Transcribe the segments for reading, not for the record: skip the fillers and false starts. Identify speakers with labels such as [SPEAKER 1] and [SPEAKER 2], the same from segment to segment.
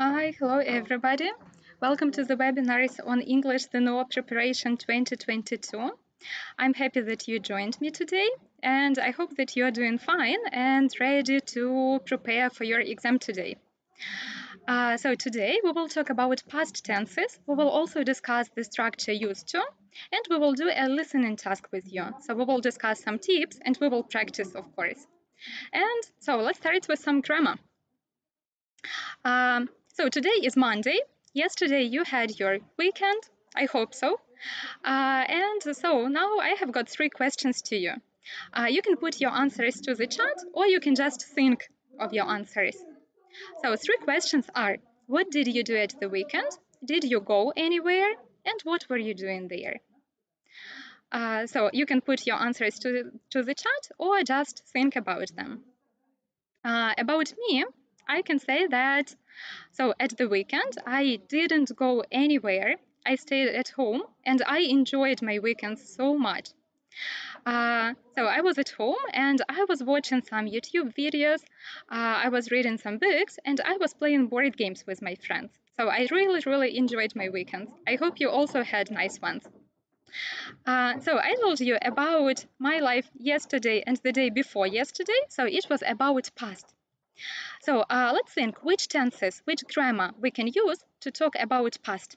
[SPEAKER 1] Hi, hello everybody. Welcome to the webinars on English ЗНО Preparation 2022. I'm happy that you joined me today, and I hope that you are doing fine and ready to prepare for your exam today. So today we will talk about past tenses. We will also discuss the structure used to, and we will do a listening task with you. So we will discuss some tips and we will practice, of course. And so let's start with some grammar. So today is Monday. Yesterday you had your weekend. I hope so. And so now I have got 3 questions to you. You can put your answers to the chat, or you can just think of your answers. So 3 questions are: what did you do at the weekend? Did you go anywhere? And what were you doing there? So you can put your answers to the chat or just think about them. About me, I can say that, so at the weekend, I didn't go anywhere. I stayed at home and I enjoyed my weekends so much. So I was at home and I was watching some YouTube videos, I was reading some books, and I was playing board games with my friends. So I really enjoyed my weekends. I hope you also had nice ones. So I told you about my life yesterday and the day before yesterday, so it was about past. So let's think which tenses, which grammar we can use to talk about past.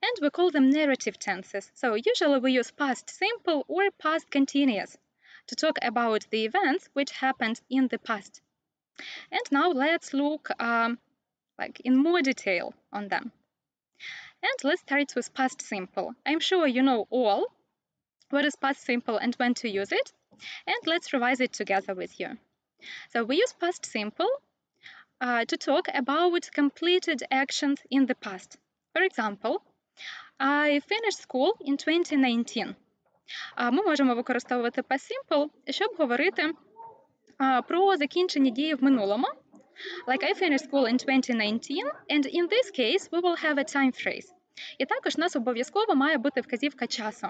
[SPEAKER 1] And we call them narrative tenses. So usually we use past simple or past continuous to talk about the events which happened in the past. And now let's look in more detail on them. And let's start with past simple. I'm sure you know all what is past simple and when to use it. And let's revise it together with you. So we use past simple to talk about completed actions in the past. For example, I finished school in 2019. Ми можемо використовувати past simple, щоб говорити про закінчені дії в минулому. Like I finished school in 2019, and in this case we will have a time phrase. І також у нас обов'язково має бути вказівка часу,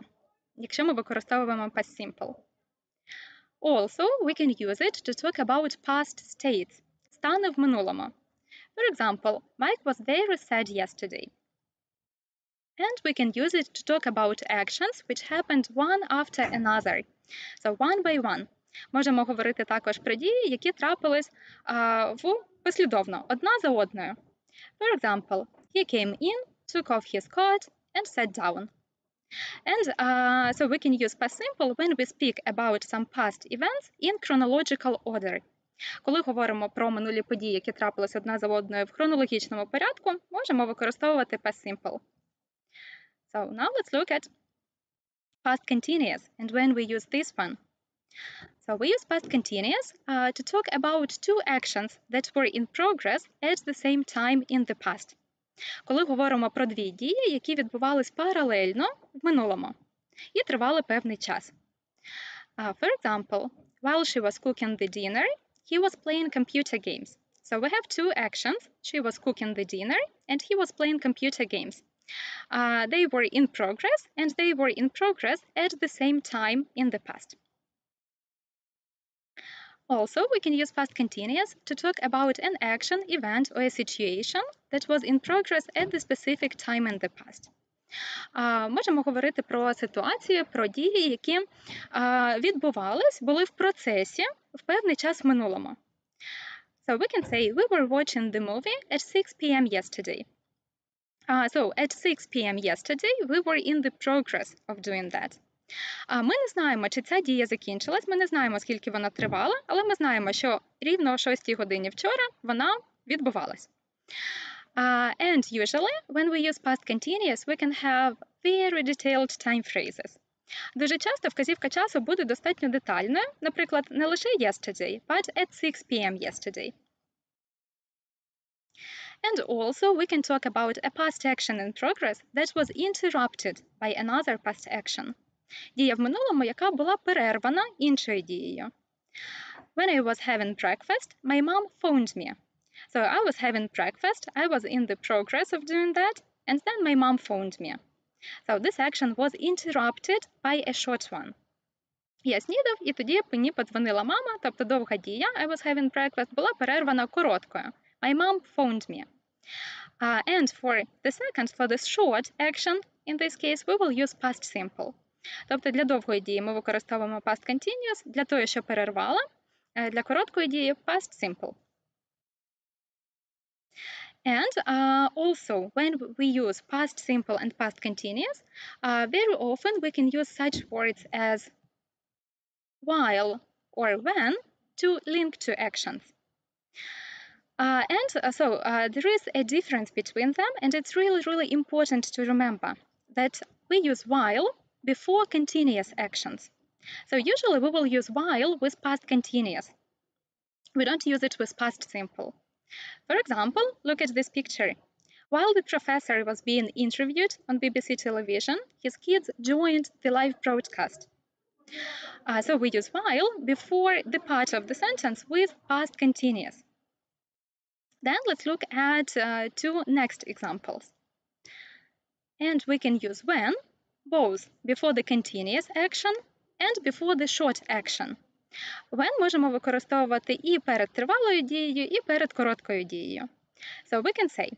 [SPEAKER 1] якщо ми використовуємо past simple. Also, we can use it to talk about past states, стани в минулому. For example, Mike was very sad yesterday. And we can use it to talk about actions which happened one after another. So one by one. Можемо говорити також про дії, які трапились послідовно, одна за одною. For example, he came in, took off his coat, and sat down. And so we can use past simple when we speak about some past events in chronological order. Коли говоримо про минулі події, які трапились одна за одною в хронологічному порядку, можемо використовувати past simple. So now let's look at past continuous and when we use this one. So we use past continuous to talk about 2 actions that were in progress at the same time in the past. Коли говоримо про 2 дії, які відбувались паралельно в минулому і тривали певний час. For example, while she was cooking the dinner, he was playing computer games. So we have 2 actions. She was cooking the dinner and he was playing computer games. They were in progress and they were in progress at the same time in the past. Also, we can use past continuous to talk about an action, event, or a situation that was in progress at the specific time in the past. Можемо говорити про ситуації, про дії, які відбувались, були в процесі в певний час в минулому. So we can say, we were watching the movie at 6 p.m. yesterday. So at 6 p.m. yesterday, we were in the progress of doing that. Ми не знаємо, чи ця дія закінчилась, ми не знаємо, скільки вона тривала, але ми знаємо, що рівно о 6 годині вчора вона відбувалась. And usually, when we use past continuous, we can have very detailed time phrases. Дуже часто вказівка часу буде достатньо детальною, наприклад, не лише yesterday, but at 6 p.m. yesterday. And also, we can talk about a past action in progress that was interrupted by another past action. Дія в минулому, яка була перервана іншою дією. When I was having breakfast, my mom phoned me. So I was having breakfast, I was in the progress of doing that, and then my mom phoned me. So this action was interrupted by a short one. Я снідав, і тоді мені подзвонила мама, тобто довга дія I was having breakfast була перервана короткою. My mom phoned me. And for the short action, in this case, we will use past simple. Тобто для довгої дії ми використовуємо past continuous, для того, що перервала, для короткої дії past simple. And also, when we use past simple and past continuous, very often we can use such words as while or when to link to actions. There is a difference between them, and it's really, really important to remember that we use while before continuous actions. So usually we will use while with past continuous. We don't use it with past simple. For example, look at this picture. While the professor was being interviewed on BBC television, his kids joined the live broadcast. So we use while before the part of the sentence with past continuous. Then let's look at two next examples. And we can use when, both before the continuous action and before the short action. When можемо використовувати і перед тривалою дією, і перед короткою дією. So we can say,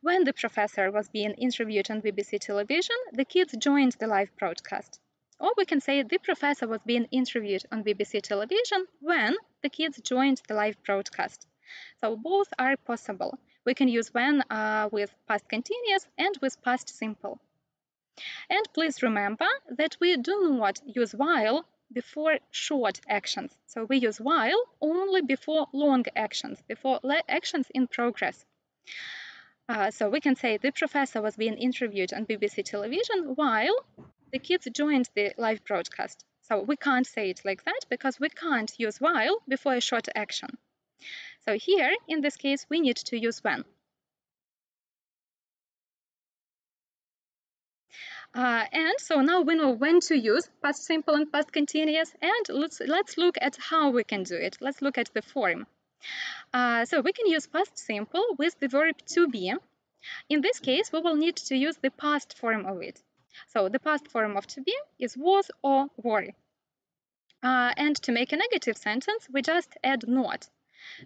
[SPEAKER 1] when the professor was being interviewed on BBC television, the kids joined the live broadcast. Or we can say, the professor was being interviewed on BBC television when the kids joined the live broadcast. So both are possible. We can use when with past continuous and with past simple. And please remember that we do not use while before short actions. So we use while only before long actions, before actions in progress. So we can say the professor was being interviewed on BBC television while the kids joined the live broadcast. So we can't say it like that because we can't use while before a short action. So here, in this case, we need to use when. And so now we know when to use past simple and past continuous, and let's look at how we can do it. Let's look at the form. So we can use past simple with the verb to be. In this case, we will need to use the past form of it. So the past form of to be is was or were. And to make a negative sentence, we just add not.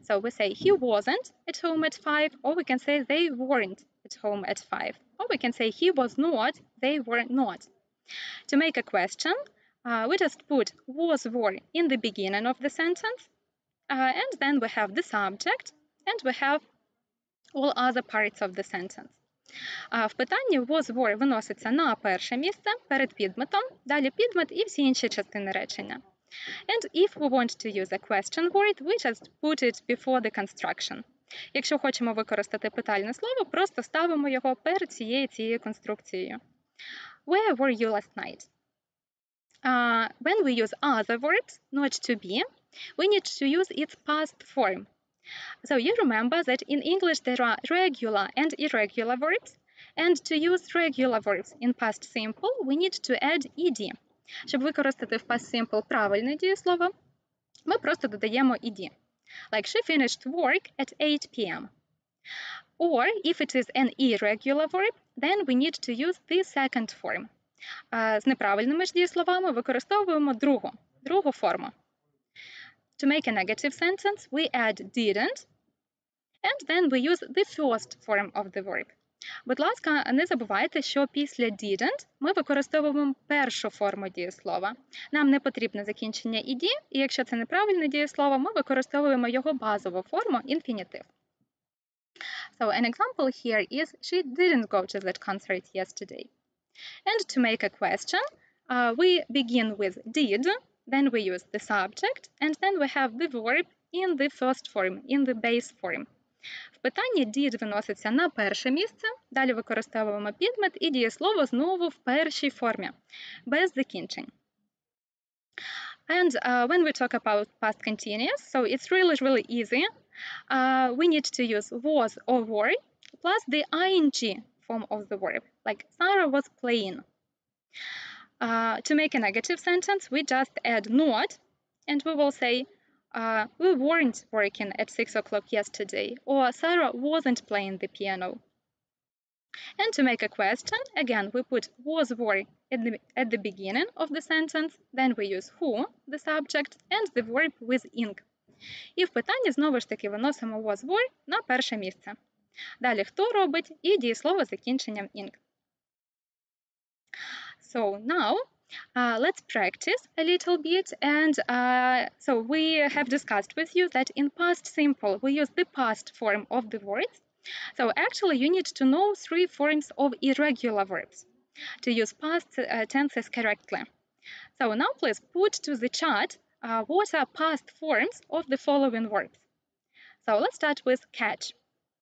[SPEAKER 1] So we say he wasn't at home at 5, or we can say they weren't at home at 5. Or we can say he was not, they were not. To make a question, we just put was, were in the beginning of the sentence, and then we have the subject, and we have all other parts of the sentence. В питанні was, were виноситься на перше місце перед підметом, далі підмет і всі інші частини речення. And if we want to use a question word, we just put it before the construction. Якщо хочемо використати питальне слово, просто ставимо його перед цією конструкцією. Where were you last night? When we use other verbs, not to be, we need to use its past form. So you remember that in English there are regular and irregular verbs, and to use regular verbs in past simple, we need to add ed. Щоб використати в past simple правильне дієслово, ми просто додаємо ed. Like she finished work at 8 p.m. Or if it is an irregular verb, then we need to use the second form. З неправильними ж дієсловами використовуємо другу форму. To make a negative sentence, we add didn't, and then we use the first form of the verb. Будь ласка, не забувайте, що після didn't ми використовуємо першу форму дієслова. Нам не потрібне закінчення ed, і якщо це неправильне дієслово, ми використовуємо його базову форму інфінітив. So an example here is she didn't go to that concert yesterday. And to make a question, we begin with did, then we use the subject, and then we have the verb in the first form, in the base form. В питанні did виноситься на перше місце, далі використовуємо підмет і дієслово знову в першій формі, без закінчень. And when we talk about past continuous, so it's really, really easy. We need to use was or were plus the ing form of the verb, like Sarah was playing. To make a negative sentence, we just add not, and we will say, we weren't working at 6 o'clock yesterday, or Sarah wasn't playing the piano. And to make a question, again, we put was were at the beginning of the sentence, then we use who, the subject, and the verb with ing. І в питанні, знову ж таки, виносимо was were на перше місце. Далі хто робить і дієслово з закінченням ing. So now, let's practice a little bit. And so we have discussed with you that in past simple, we use the past form of the words. So actually, you need to know 3 forms of irregular verbs to use past tenses correctly. So now please put to the chat what are past forms of the following verbs. So let's start with catch.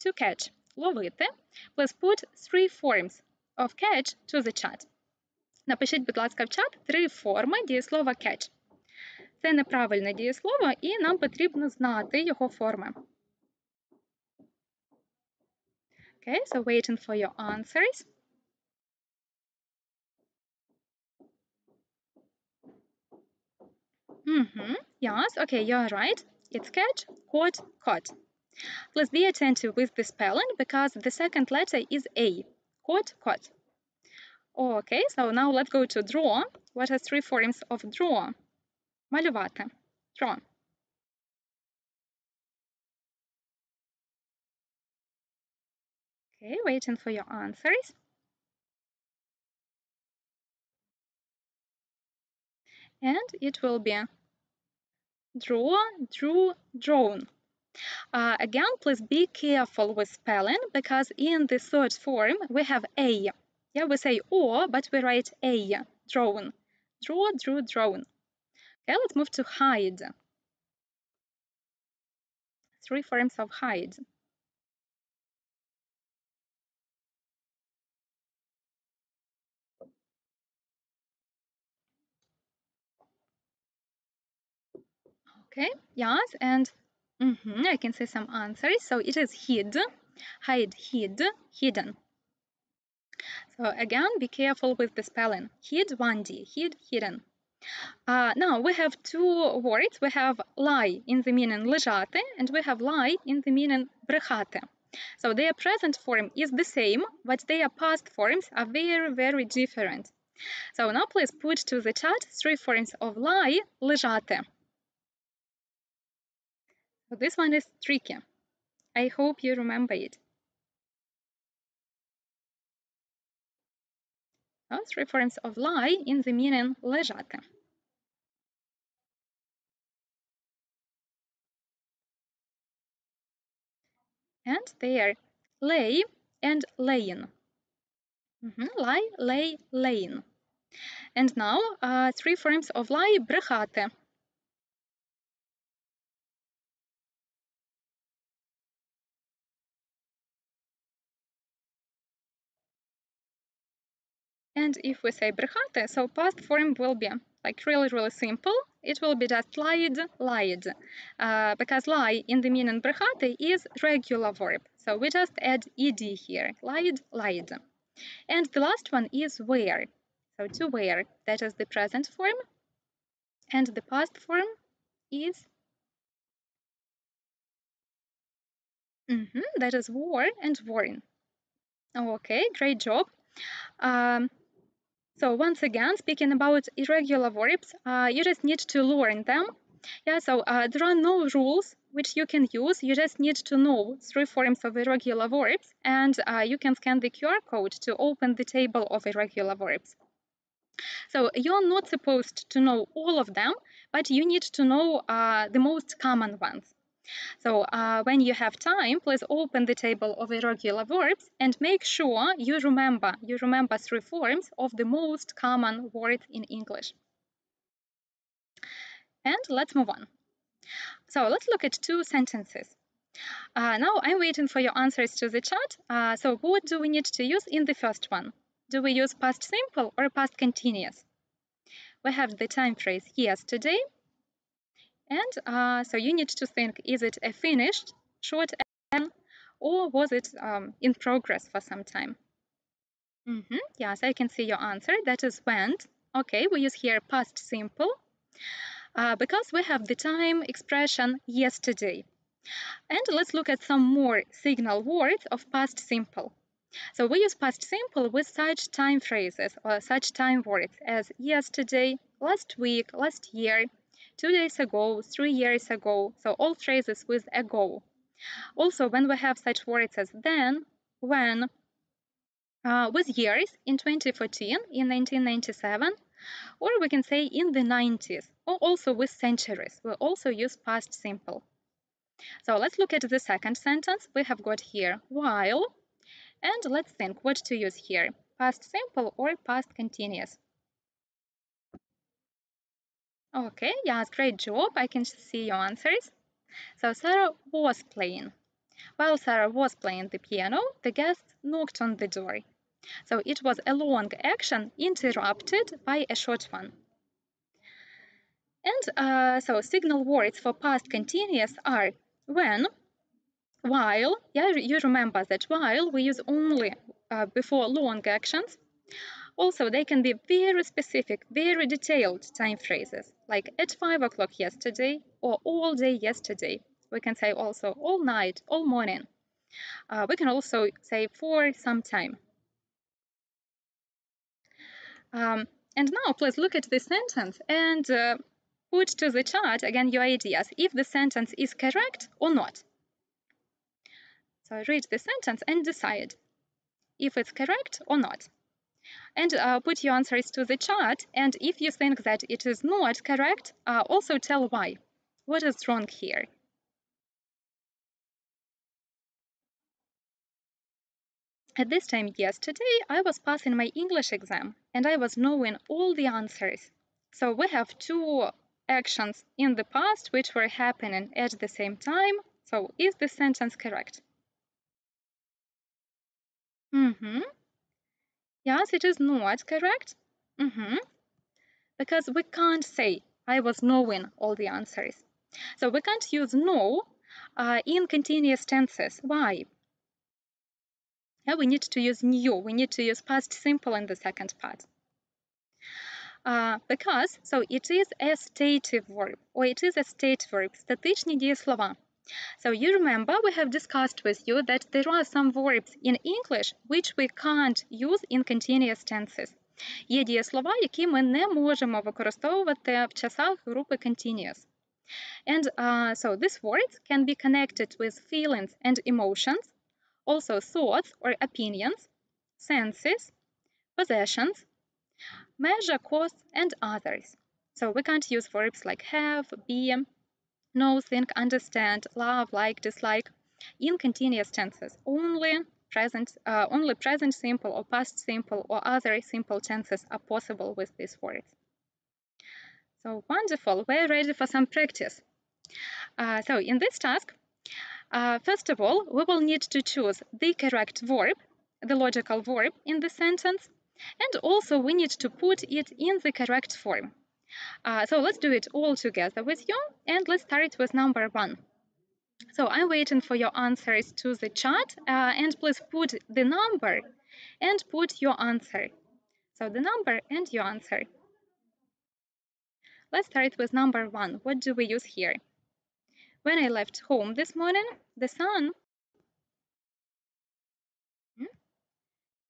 [SPEAKER 1] To catch, ловити. Please put 3 forms of catch to the chat. Напишіть, будь ласка, в чат 3 форми дієслова catch. Це неправильне дієслово, і нам потрібно знати його форми. Okay, so waiting for your answers. Yes, okay, you're right. It's catch, caught, caught. Please be attentive with the spelling because the second letter is A. Caught, caught. Okay, so now let's go to draw. What are 3 forms of draw? Малювати. Draw. Okay, waiting for your answers. And it will be draw, drew, drawn. Again, please be careful with spelling because in the third form we have A. Yeah, we say O, but we write A, drawn. Draw, drew, drawn. Okay, let's move to hide. 3 forms of hide. Okay, yes, and I can see some answers. So it is hid, hide, hid, hidden. So again, be careful with the spelling. Hid, 1D, hid, hidden. Now we have 2 words. We have lie in the meaning лежати, and we have lie in the meaning брехати. So their present form is the same, but their past forms are very, very different. So now please put to the chat 3 forms of lie, лежати. So this one is tricky. I hope you remember it. So 3 forms of lie in the meaning лежати. And they are lay and laying. Lie, lay, laying. And now 3 forms of lie, брехати. And if we say брехати, so past form will be like really, really simple. It will be just lied, lied. Because lie in the meaning брехати is regular verb. So we just add ed here. Lied, lied. And the last one is wear. So to wear, that is the present form. And the past form is that is wore and worn. Okay, great job. So once again, speaking about irregular verbs, you just need to learn them. Yeah, so there are no rules which you can use. You just need to know 3 forms of irregular verbs, and you can scan the QR code to open the table of irregular verbs. So you're not supposed to know all of them, but you need to know the most common ones. So when you have time, please open the table of irregular verbs and make sure you remember 3 forms of the most common words in English. And let's move on. So let's look at 2 sentences. Now I'm waiting for your answers to the chat. So what do we need to use in the first one? Do we use past simple or past continuous? We have the time phrase yesterday. And so you need to think, is it a finished, short action, or was it in progress for some time? Yes, I can see your answer. That is went. Okay, we use here past simple because we have the time expression yesterday. And let's look at some more signal words of past simple. So we use past simple with such time phrases or such time words as yesterday, last week, last year, 2 days ago, 3 years ago. So all phrases with ago. Also, when we have such words as then, when, with years, in 2014, in 1997, or we can say in the 90s, or also with centuries. We also use past simple. So let's look at the second sentence. We have got here while, and let's think what to use here, past simple or past continuous. Okay, yes, great job. I can see your answers. So Sarah was playing. While Sarah was playing the piano, the guest knocked on the door. So it was a long action interrupted by a short one. And so signal words for past continuous are when, while. Yeah, you remember that while we use only before long actions. Also, they can be very specific, very detailed time phrases, like at 5 o'clock yesterday or all day yesterday. We can say also all night, all morning. We can also say for some time. And now please look at this sentence and put to the chart again your ideas if the sentence is correct or not. So read the sentence and decide if it's correct or not. And put your answers to the chart, and if you think that it is not correct, also tell why. What is wrong here? At this time yesterday, I was passing my English exam, and I was knowing all the answers. So we have two actions in the past which were happening at the same time. So is the sentence correct? Yes, it is not correct. Because we can't say I was knowing all the answers. So we can't use know in continuous tenses. Why? Yeah, we need to use knew. We need to use past simple in the second part. Because, so it is a stative verb, or it is a state verb, статичні дієслова. So you remember we have discussed with you that there are some verbs in English which we can't use in continuous tenses. Є дієслова, які ми не можемо використовувати в часах групи continuous. And so these words can be connected with feelings and emotions, also thoughts or opinions, senses, possessions, measure, cost, and others. So we can't use verbs like have, be, know, think, understand, love, like, dislike in continuous tenses. Only present simple or past simple or other simple tenses are possible with these words. So wonderful, we're ready for some practice. So in this task, first of all, we will need to choose the correct verb, the logical verb in the sentence, and also we need to put it in the correct form. So let's do it all together with you, and let's start with number 1. So I'm waiting for your answers to the chat, and please put the number and put your answer. So the number and your answer. Let's start with number 1. What do we use here? When I left home this morning, the sun,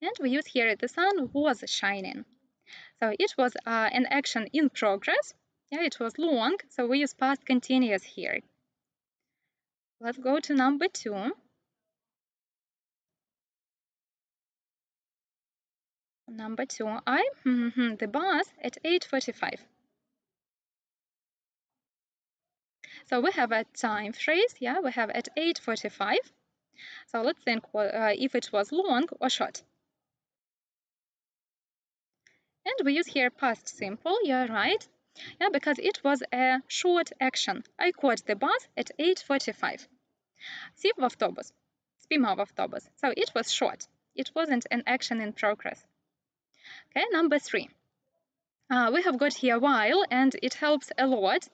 [SPEAKER 1] and we use here the sun was shining. So it was an action in progress. Yeah, it was long, so we use past continuous here. Let's go to number 2. Number 2, the bus at 8:45. So we have a time phrase, yeah, we have at 8:45. So let's think if it was long or short. And we use here past simple, you're right. Yeah, because it was a short action. I caught the bus at 8:45. Сів в автобус. Спіймав автобус. So it was short. It wasn't an action in progress. Okay, number 3. We have got here while, and it helps a lot.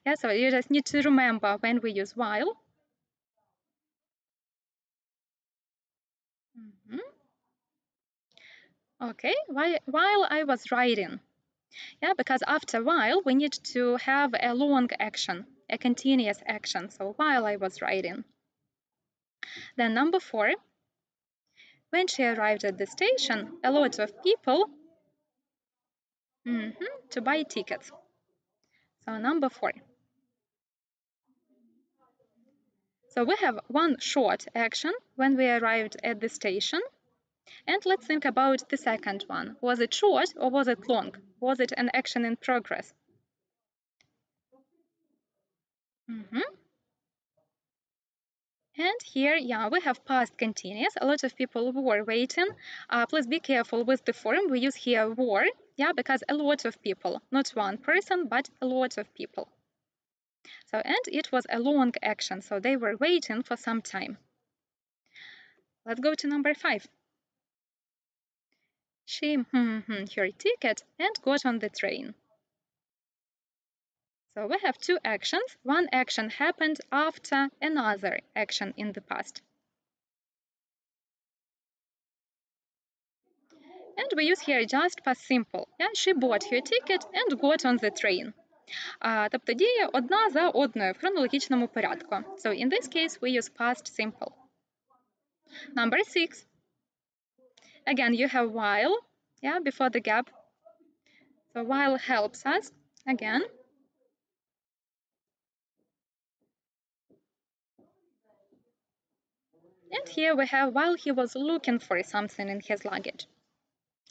[SPEAKER 1] Yeah, so you just need to remember when we use while. Okay, while I was writing. Yeah, because after while, we need to have a long action, a continuous action. So while I was writing. Then number 4, when she arrived at the station, a lot of people to buy tickets. So number 4. So we have one short action when we arrived at the station. And let's think about the second one. Was it short or was it long? Was it an action in progress? And here, we have past continuous. A lot of people were waiting. Please be careful with the form. We use here were, because a lot of people, not one person, but a lot of people. So, and it was a long action, so they were waiting for some time. Let's go to number 5. She her ticket and got on the train. So we have 2 actions. One action happened after another action in the past. And we use here just past simple. She bought her ticket and got on the train. Тобто дії одна за одною в хронологічному порядку. So in this case we use past simple. Number 6. Again, you have while, before the gap. So while helps us again. And here we have while he was looking for something in his luggage.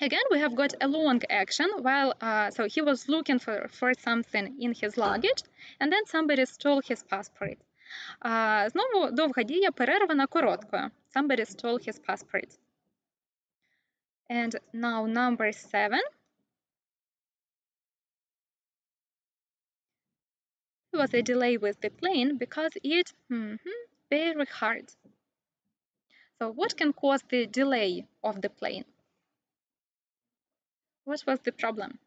[SPEAKER 1] Again, we have got a long action while, so he was looking for something in his luggage, and then somebody stole his passport. Знову довга дія перервана короткою. Somebody stole his passport. And now number 7. There was a delay with the plane because it very hard. So what can cause the delay of the plane? What was the problem?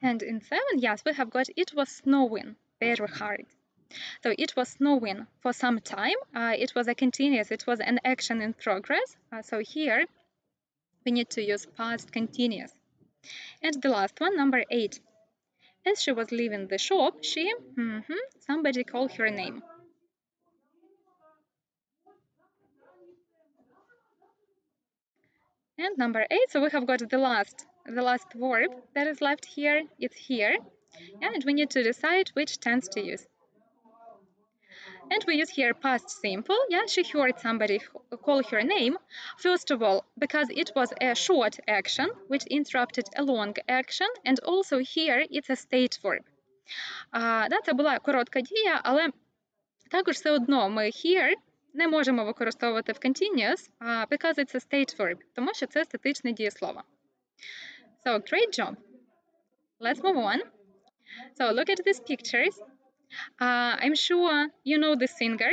[SPEAKER 1] And in 7, yes, we have got it was snowing very hard. So it was snowing for some time. It was a continuous, it was an action in progress. So here we need to use past continuous. And the last one, number 8. As she was leaving the shop, she, somebody called her name. And number 8, so we have got the last verb that is left here. It's here. And we need to decide which tense to use. And we use here past simple. She heard somebody call her name. First of all, because it was a short action, which interrupted a long action. And also here it's a state verb. Це була коротка дія, але також все одно ми here не можемо використовувати в continuous, because it's a state verb, тому що це статичне дієслово. So, great job. Let's move on. So, look at these pictures. I'm sure you know the singer.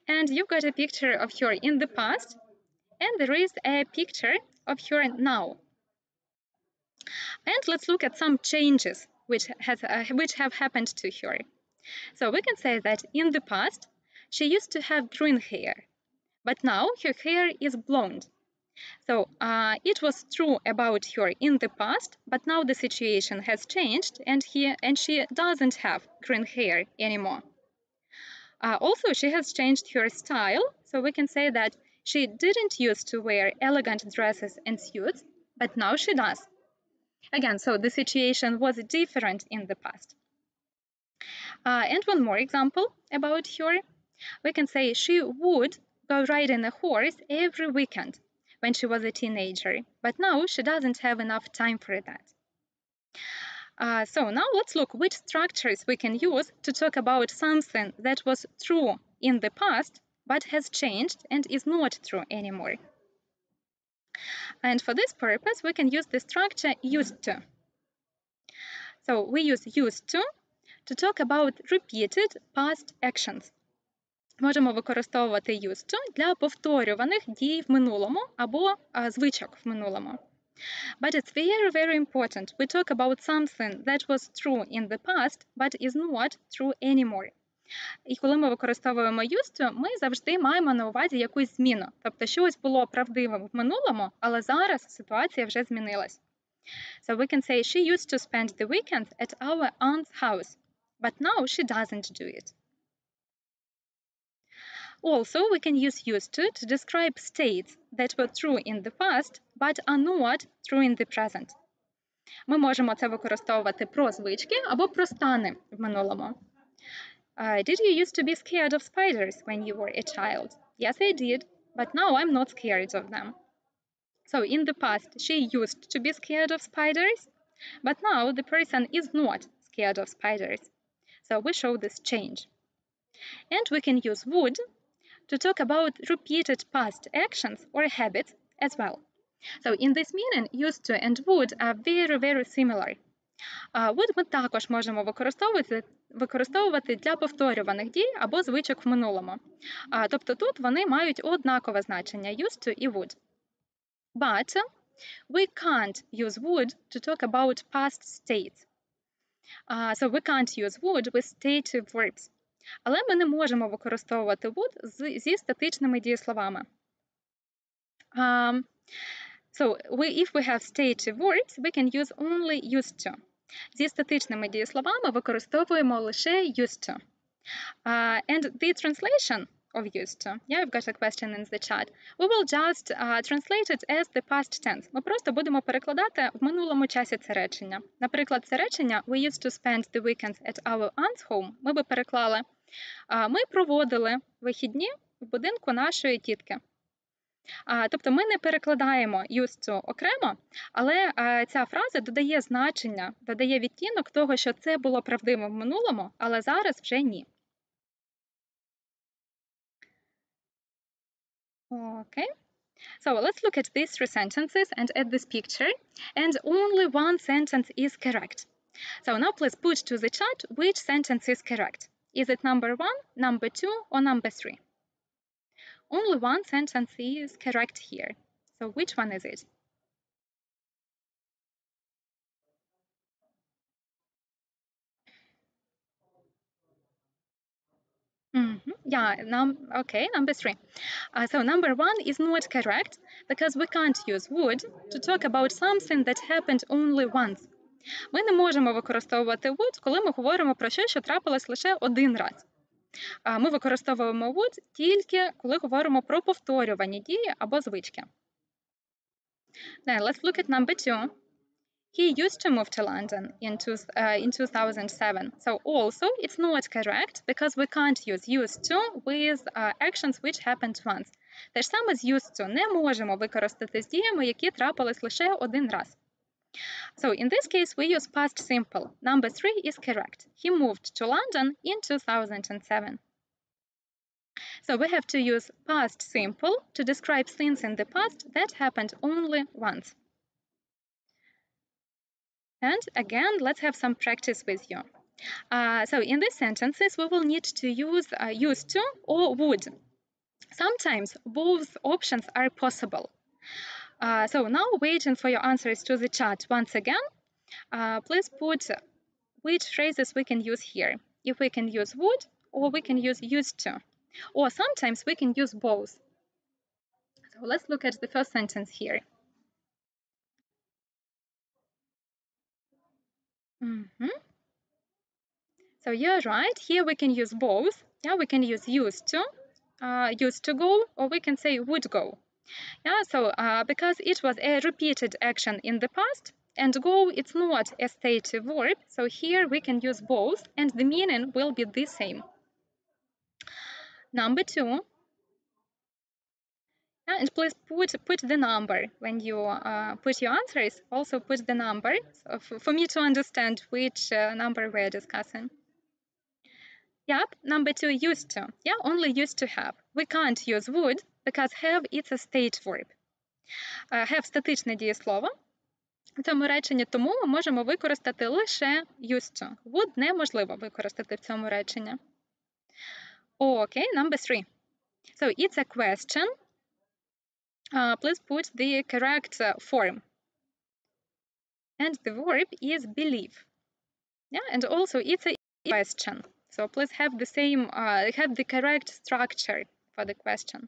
[SPEAKER 1] And you've got a picture of her in the past. And there is a picture of her now. And let's look at some changes which have happened to her. So we can say that in the past, she used to have green hair, but now her hair is blonde. So it was true about her in the past, but now the situation has changed, and she doesn't have green hair anymore. Also, she has changed her style, so we can say that she didn't used to wear elegant dresses and suits, but now she does. Again, so the situation was different in the past. And one more example about her. We can say she would go riding a horse every weekend when she was a teenager, but now she doesn't have enough time for that. So now let's look which structures we can use to talk about something that was true in the past, but has changed and is not true anymore. And for this purpose, we can use the structure used to. So we use used to talk about repeated past actions. Можемо використовувати used to для повторюваних дій в минулому або звичок в минулому. But it's very, very important. We talk about something that was true in the past, but is not true anymore. І коли ми використовуємо used to, ми завжди маємо на увазі якусь зміну. Тобто щось було правдивим в минулому, але зараз ситуація вже змінилась. So we can say she used to spend the weekend at our aunt's house, but now she doesn't do it. Also, we can use used to describe states that were true in the past, but are not true in the present. Ми можемо це використовувати про звички або про стани в минулому. Did you used to be scared of spiders when you were a child? Yes, I did, but now I'm not scared of them. So in the past, she used to be scared of spiders, but now the person is not scared of spiders. So we show this change. And we can use would to talk about repeated past actions or habits as well. So in this meaning, used to and would are very, very similar. Would ми також можемо використовувати для повторюваних дій або звичок в минулому. Тобто тут вони мають однакове значення used to і would. But we can't use would to talk about past states. So we can't use would with stative verbs. Але ми не можемо використовувати would зі статичними дієсловами. So if we have stative verbs, we can use only used to. Зі статичними дієсловами використовуємо лише used to. And the translation of used to, yeah, I've got a question in the chat. We will just translate it as the past tense. Ми просто будемо перекладати в минулому часі це речення. Наприклад, це речення we used to spend the weekends at our aunt's home. Ми би переклали ми проводили вихідні в будинку нашої тітки. Тобто ми не перекладаємо used to окремо, але ця фраза додає значення, додає відтінок того, що це було правдивим в минулому, але зараз вже ні. Okay. So let's look at these three sentences and at this picture, and only one sentence is correct. So now please put to the chat which sentence is correct. Is it number 1, number 2, or number 3? Only one sentence is correct here. So which one is it? Yeah, okay, number 3. So number 1 is not correct because we can't use would to talk about something that happened only once. Ми не можемо використовувати would, коли ми говоримо про щось, що трапилось лише один раз. Ми використовуємо would тільки, коли говоримо про повторювані дії або звички. Then let's look at number 2. He used to move to London in 2007. So also, it's not correct because we can't use used to with actions which happened once. Те ж саме з used to не можемо використати з діями, які трапились лише один раз. So in this case, we use past simple. Number 3 is correct. He moved to London in 2007. So we have to use past simple to describe things in the past that happened only once. And again, let's have some practice with you. So in these sentences, we will need to use used to or would. Sometimes both options are possible. So now waiting for your answers to the chat once again. Please put which phrases we can use here. If we can use would or we can use used to. Or sometimes we can use both. So let's look at the first sentence here. So you're right. Here we can use both. Yeah, we can use used to go, or we can say would go. Yeah, so because it was a repeated action in the past, and go, it's not a stative verb, so here we can use both, and the meaning will be the same. Number 2. And please put the number when you put your answers. Also put the number for me to understand which number we're discussing. Yep, number 2, used to. Yeah, only used to have. We can't use would because have it's a state verb. Have статичне дієслово. В цьому реченні тому ми можемо використати лише used to. Would неможливо використати в цьому реченні. Okay, number 3. So it's a question. Please put the correct form. And the verb is believe. Yeah, and also it's a question. So please have the same, have the correct structure for the question.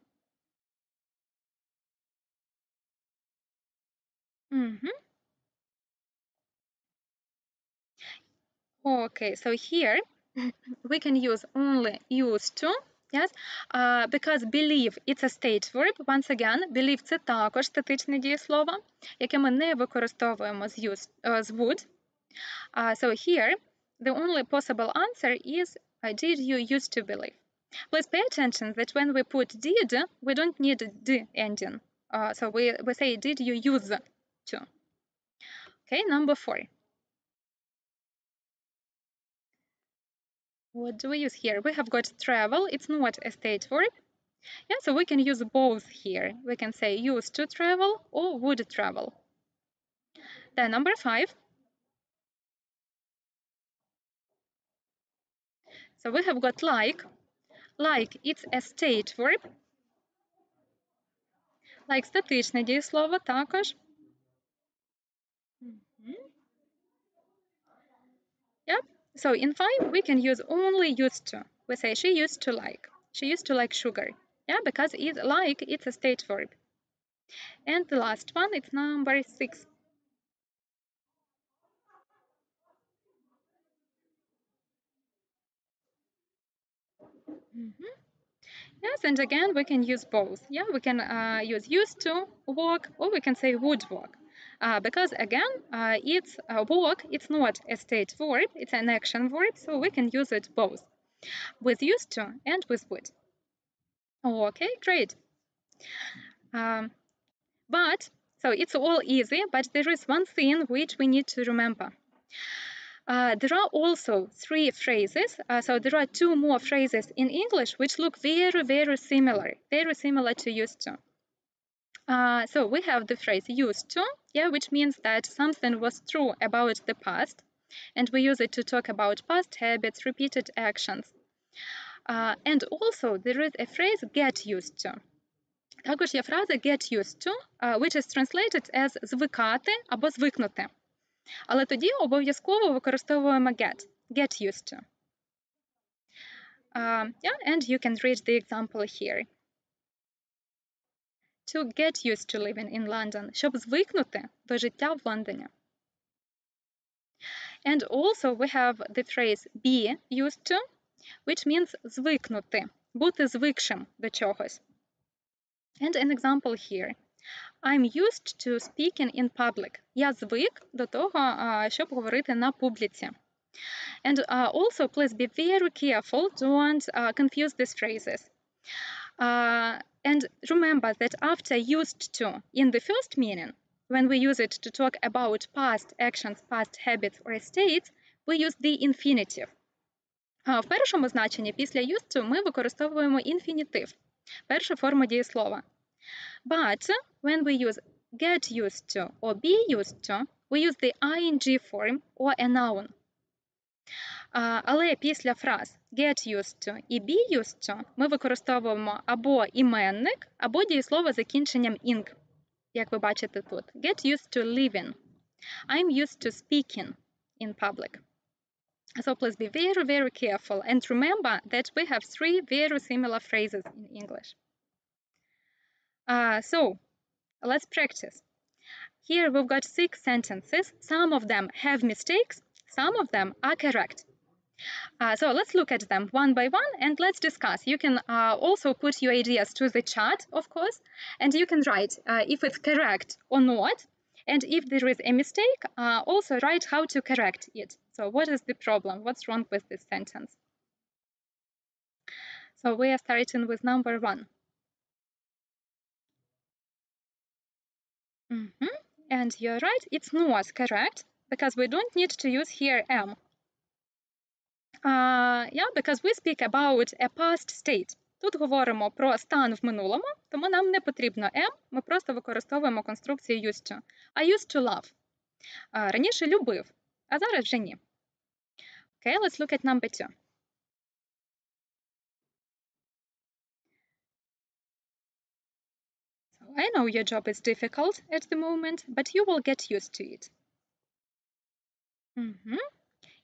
[SPEAKER 1] Okay, so here we can use only used to Yes? Because believe – it's a state verb. Once again, believe – це також статичне дієслово, яке ми не використовуємо з would. So here, the only possible answer is did you used to believe? Please pay attention that when we put did, we don't need d ending. So we say did you use to? Okay, number 4. What do we use here? We have got travel. It's not a state verb. Yeah, so we can use both here. We can say used to travel or would travel. Then number 5. So we have got like. Like, it's a state verb. Like статичне дієслово також. Yep. So in 5, we can use only used to. We say she used to like. She used to like sugar. Yeah, because it's a state verb. And the last one, it's number 6. Yes, and again, we can use both. Yeah, we can use used to walk, or we can say would walk. Because again, it's walk, it's not a state verb, it's an action verb, so we can use it both, with used to and with would. Okay, great. So it's all easy, but there is one thing which we need to remember. There are also 3 phrases, so there are 2 more phrases in English which look very, very similar to used to. So we have the phrase used to, yeah, which means that something was true about the past, and we use it to talk about past habits, repeated actions. And also there is a phrase get used to. Також є фраза get used to, which is translated as звикати або звикнути. Але тоді обов'язково використовуємо get used to. Yeah, and you can read the example here. To get used to living in London, щоб звикнути до життя в Лондоні. And also we have the phrase be used to, which means звикнути, бути звикшим до чогось. And an example here. I'm used to speaking in public. Я звик до того, щоб говорити на публіці. And also, please be very careful, don't confuse these phrases. And remember that after used to in the first meaning, when we use it to talk about past actions, past habits or states, we use the infinitive. В першому значенні після used to ми використовуємо інфінітив, перша форма дієслова. But when we use get used to or be used to, we use the ing form or a noun. Але після фраз get used to і be used to ми використовуємо або іменник, або дієслово з закінченням ing, як ви бачите тут. Get used to living. I'm used to speaking in public. So please be very, very careful and remember that we have 3 very similar phrases in English. So let's practice. Here we've got 6 sentences. Some of them have mistakes, some of them are correct. So let's look at them one by one and let's discuss. You can also put your ideas to the chat, of course, and you can write if it's correct or not. And if there is a mistake, also write how to correct it. So what is the problem? What's wrong with this sentence? So we are starting with number 1. And you're right, it's not correct because we don't need to use here am. Yeah, because we speak about a past state. Тут говоримо про стан в минулому, тому нам не потрібно am, ми просто використовуємо конструкцію used to. I used to love. Раніше любив, а зараз вже ні. Okay, let's look at number 2. So I know your job is difficult at the moment, but you will get used to it.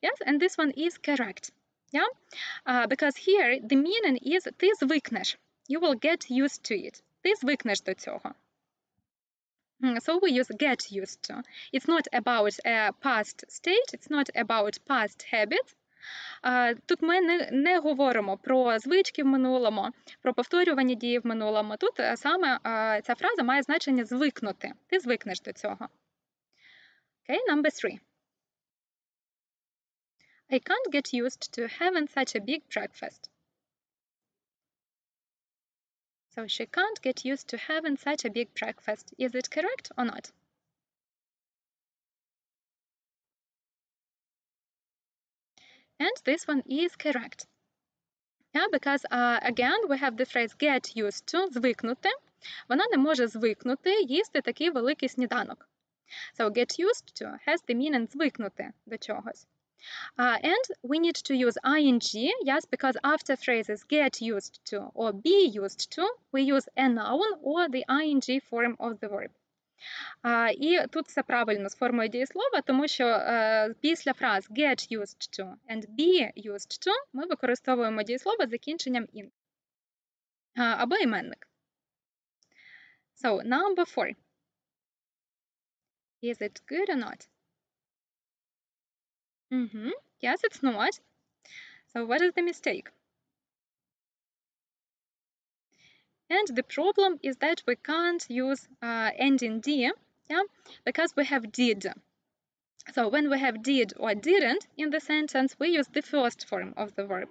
[SPEAKER 1] Yes, and this one is correct. Yeah, because here the meaning is ти звикнеш. You will get used to it. Ти звикнеш до цього. So we use get used to. It's not about a past state. It's not about past habits. Тут ми не говоримо про звички в минулому, про повторювані дії в минулому. Тут саме ця фраза має значення звикнути. Ти звикнеш до цього. Okay, number 3. I can't get used to having such a big breakfast. So she can't get used to having such a big breakfast. Is it correct or not? And this one is correct. Yeah, because again, we have the phrase get used to, звикнути. Вона не може звикнути їсти такий великий сніданок. So get used to has the meaning звикнути до чогось. And we need to use ing, yes, because after phrases get used to or be used to, we use a noun or the ing form of the verb. І тут все правильно з формою дієслова, тому що після фраз get used to and be used to ми використовуємо дієслово з закінченням in або іменник. So, number 4. Is it good or not? Yes, it's not. So what is the mistake? And the problem is that we can't use ending d, yeah, because we have did. So when we have did or didn't in the sentence, we use the first form of the verb.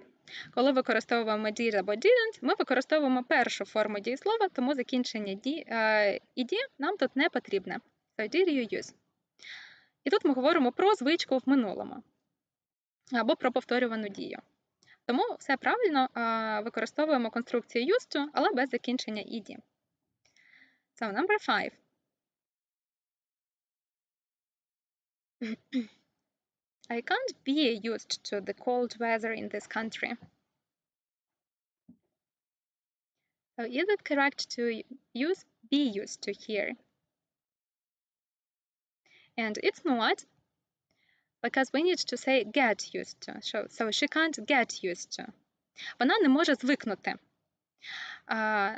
[SPEAKER 1] Коли використовуємо did або didn't, ми використовуємо першу форму дієслова, тому закінчення ed нам тут не потрібне. So did you use? І тут ми говоримо про звичку в минулому або про повторювану дію. Тому все правильно, використовуємо конструкцію used to, але без закінчення ed. So, number 5. I can't be used to the cold weather in this country. So, is it correct to use be used to here? And it's not, because we need to say get used to. So she can't get used to. Вона не може звикнути.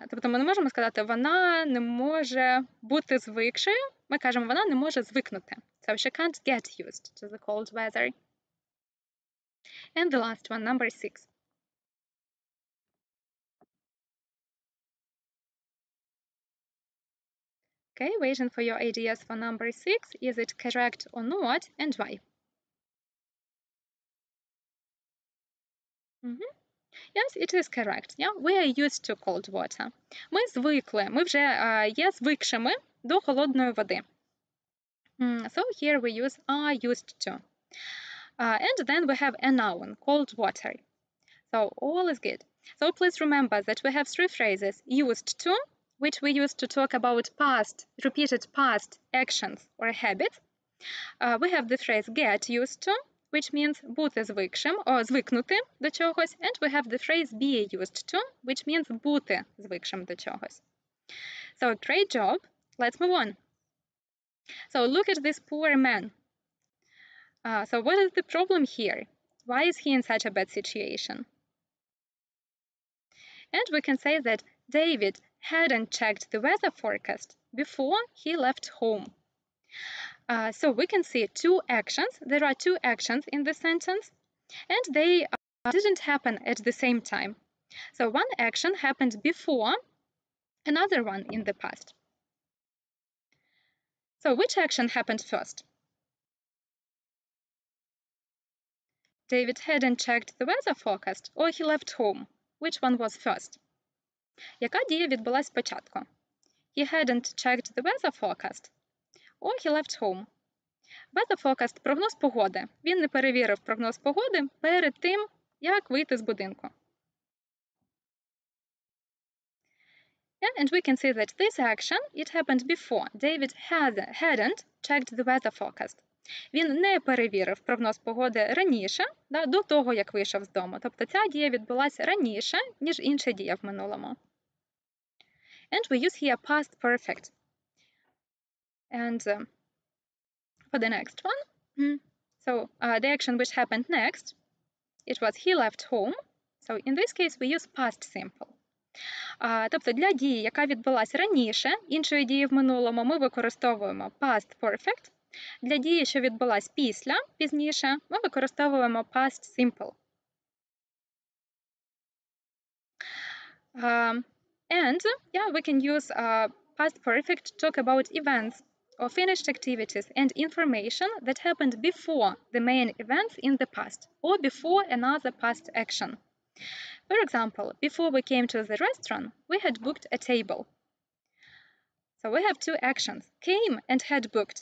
[SPEAKER 1] Тобто ми не можемо сказати, вона не може бути звикшою. Ми кажемо, вона не може звикнути. So she can't get used to the cold weather. And the last one, number 6. Okay, waiting for your ideas for number 6. Is it correct or not, and why? Yes, it is correct. Yeah, we are used to cold water. Ми звикли, ми вже є звикшими до холодної води. So here we use are used to. And then we have a noun, cold water. So all is good. So please remember that we have 3 phrases, used to, which we use to talk about past, repeated past actions or habits. We have the phrase get used to, which means бути звикшим, звикнути до чогось. And we have the phrase be used to, which means бути звикшим до чогось. So great job. Let's move on. So look at this poor man. So what is the problem here? Why is he in such a bad situation? And we can say that David hadn't checked the weather forecast before he left home. So we can see 2 actions. There are 2 actions in the sentence, and they didn't happen at the same time. So one action happened before, another one in the past. So which action happened first? David hadn't checked the weather forecast, or he left home. Which one was first? Яка дія відбулась спочатку? He hadn't checked the weather forecast, or he left home. Weather forecast – прогноз погоди. Він не перевірив прогноз погоди перед тим, як вийти з будинку. Yeah, and we can see that this action, it happened before. David hadn't checked the weather forecast. Він не перевірив прогноз погоди раніше, до того, як вийшов з дому. Тобто ця дія відбулася раніше, ніж інша дія в минулому. And we use here past perfect. And for the next one, so the action which happened next, it was he left home. So in this case we use past simple. Тобто для дії, яка відбулася раніше, іншої дії в минулому, ми використовуємо past perfect, Для дії, що відбулась пізніше, ми використовуємо past simple. And we can use past perfect to talk about events or finished activities and information that happened before the main events in the past or before another past action. For example, before we came to the restaurant, we had booked a table. So we have two actions, came and had booked.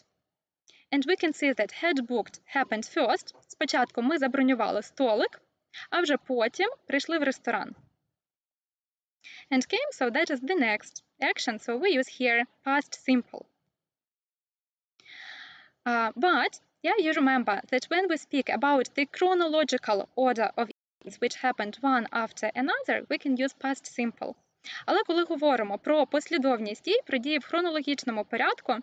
[SPEAKER 1] And we can see that had booked happened first. Спочатку ми забронювали столик, а вже потім прийшли в ресторан. And came, so that is the next action, so we use here past simple. But you remember that when we speak about the chronological order of events which happened one after another, we can use past simple. Але коли говоримо про послідовність дій, про дії в хронологічному порядку,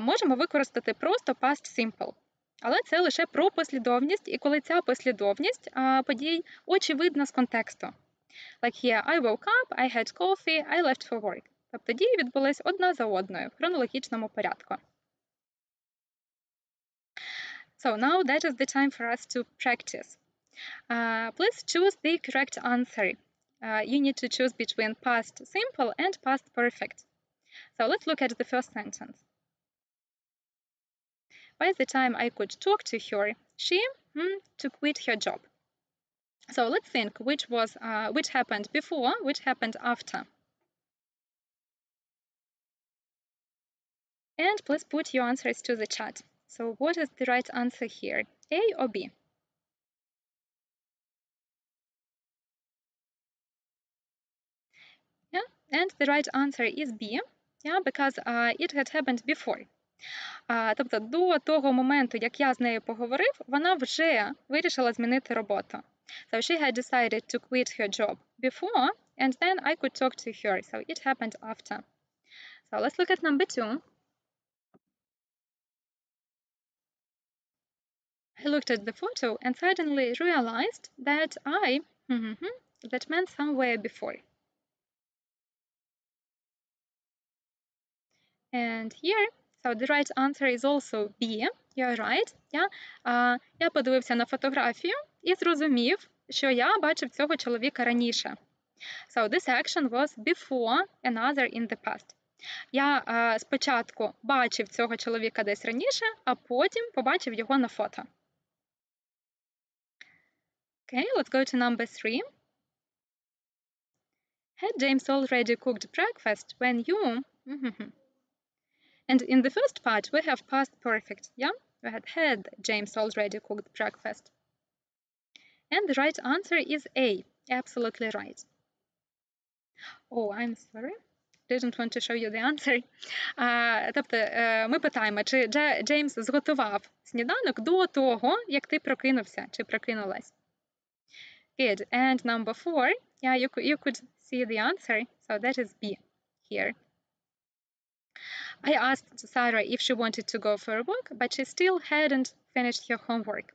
[SPEAKER 1] можемо використати просто past simple. Але це лише про послідовність, і коли ця послідовність подій очевидна з контексту. Like here, I woke up, I had coffee, I left for work. Тобто дії відбулись одна за одною в хронологічному порядку. So now that is the time for us to practice. Please choose the correct answer. You need to choose between past simple and past perfect. So let's look at the first sentence. By the time I could talk to her, she to quit her job. So let's think which happened before, which happened after. And please put your answers to the chat. So what is the right answer here, A or B? And the right answer is B, because it had happened before. Тобто до того моменту, як я з нею поговорив, вона вже вирішила змінити роботу. So she had decided to quit her job before, and then I could talk to her. So it happened after. So let's look at number 2. I looked at the photo and suddenly realized that that meant somewhere before. And here, so the right answer is also B. You're right. Я подивився на фотографію і зрозумів, що я бачив цього чоловіка раніше. So this action was before another in the past. Я спочатку бачив цього чоловіка десь раніше, а потім побачив його на фото. Okay, let's go to number 3. Had James already cooked breakfast when you... And in the first part, we have past perfect, We had James already cooked breakfast. And the right answer is A, absolutely right. Oh, I'm sorry. Didn't want to show you the answer. Тобто, ми питаємо, чи Джеймс зготував сніданок до того, як ти прокинувся, чи прокинулась. Good. And number 4, you could see the answer, so that is B here. I asked Sarah if she wanted to go for a walk, but she still hadn't finished her homework.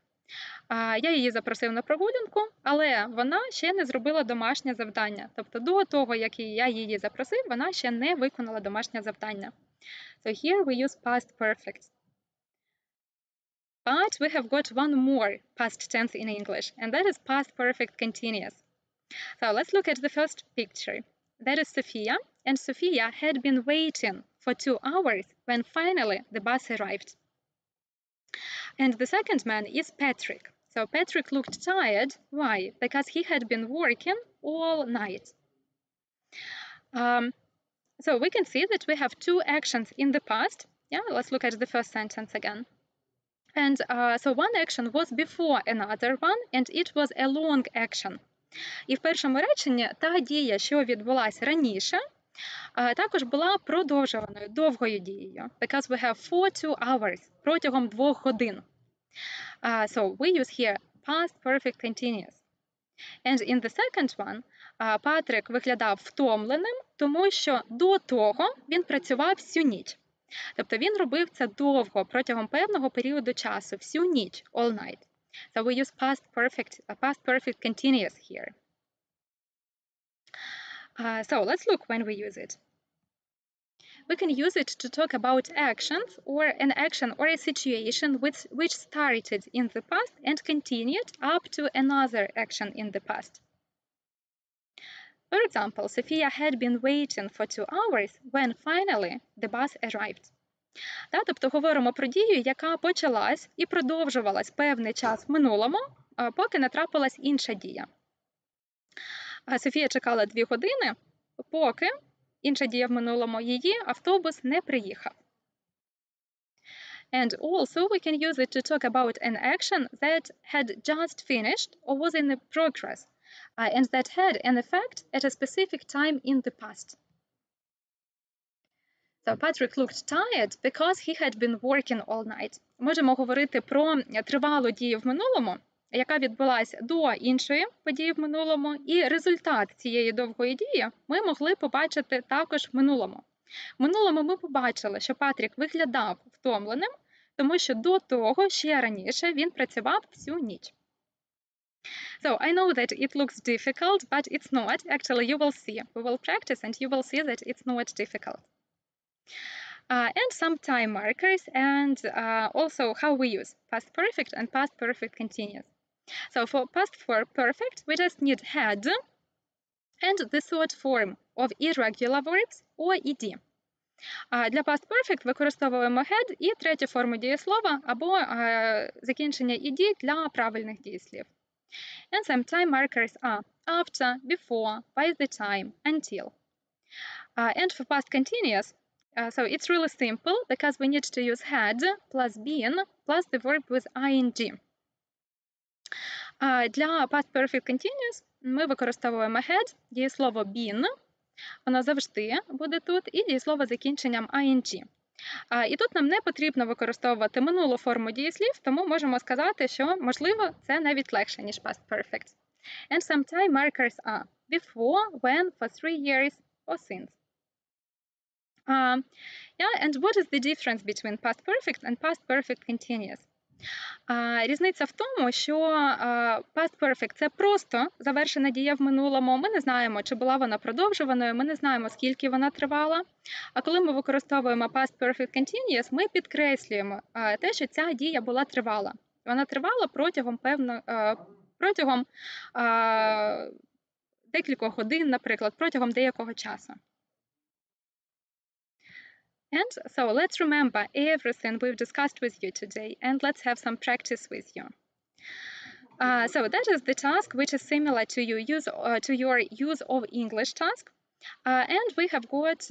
[SPEAKER 1] Я її запросив на прогулянку, але вона ще не зробила домашнє завдання. Тобто до того, як я її запросив, вона ще не виконала домашнє завдання. So here we use past perfect. But we have got one more past tense in English, and that is past perfect continuous. So let's look at the first picture. That is Sophia, and Sophia had been waiting for 2 hours when finally the bus arrived. And the second man is Patrick. So Patrick looked tired. Why? Because he had been working all night. So we can see that we have 2 actions in the past. Let's look at the first sentence again. And so one action was before another one, and it was a long action. І в першому реченні та дія, що відбулася раніше, також була продовжуваною, довгою дією. Because we have for 2 hours, протягом 2 годин. So we use here past perfect continuous. And in the second one, Патрик виглядав втомленим, тому що до того він працював всю ніч. Тобто він робив це довго, протягом певного періоду часу, всю ніч, all night. So we use past perfect continuous here. So let's look when we use it. we can use it to talk about actions or an action or a situation which started in the past and continued up to another action in the past. For example, Sophia had been waiting for 2 hours when finally the bus arrived. Тобто говоримо про дію, яка почалась і продовжувалась певний час в минулому, поки не трапилась інша дія. Софія чекала 2 години, поки інша дія в минулому, її автобус не приїхав. And also we can use it to talk about an action that had just finished or was in progress, and that had an effect at a specific time in the past. So Patrick looked tired because he had been working all night. Можемо говорити про тривалу дію в минулому, яка відбулася до іншої події в минулому, і результат цієї довгої дії ми могли побачити також в минулому. В минулому ми побачили, що Патрік виглядав втомленим, тому що до того, ще раніше, він працював всю ніч. So I know that it looks difficult, but it's not. Actually, you will see. We will practice and you will see that it's not difficult. And some time markers, and also how we use past perfect and past perfect continuous. So for past perfect, we just need had and the third form of irregular verbs or ed. Для past perfect використовуємо had і третю форму дієслова або закінчення ed для правильних дієслів. And some time markers are after, before, by the time, until. And for past continuous, so it's really simple because we need to use had plus been plus the verb with ing. Для past perfect continuous ми використовуємо had, дієслово been, воно завжди буде тут, і дієслово з закінченням ing. І тут нам не потрібно використовувати минулу форму дієслів, тому можемо сказати, що, можливо, це навіть легше, ніж past perfect. And some time markers are before, when, for 3 years, or since. And what is the difference between past perfect and past perfect continuous? Різниця в тому, що past perfect – це просто завершена дія в минулому. Ми не знаємо, чи була вона продовжуваною, ми не знаємо, скільки вона тривала. А коли ми використовуємо past perfect continuous, ми підкреслюємо те, що ця дія була тривала. Вона тривала протягом декількох годин, наприклад, протягом деякого часу. And so let's remember everything we've discussed with you today, and let's have some practice with you. So that is the task which is similar to your use of English task. And we have got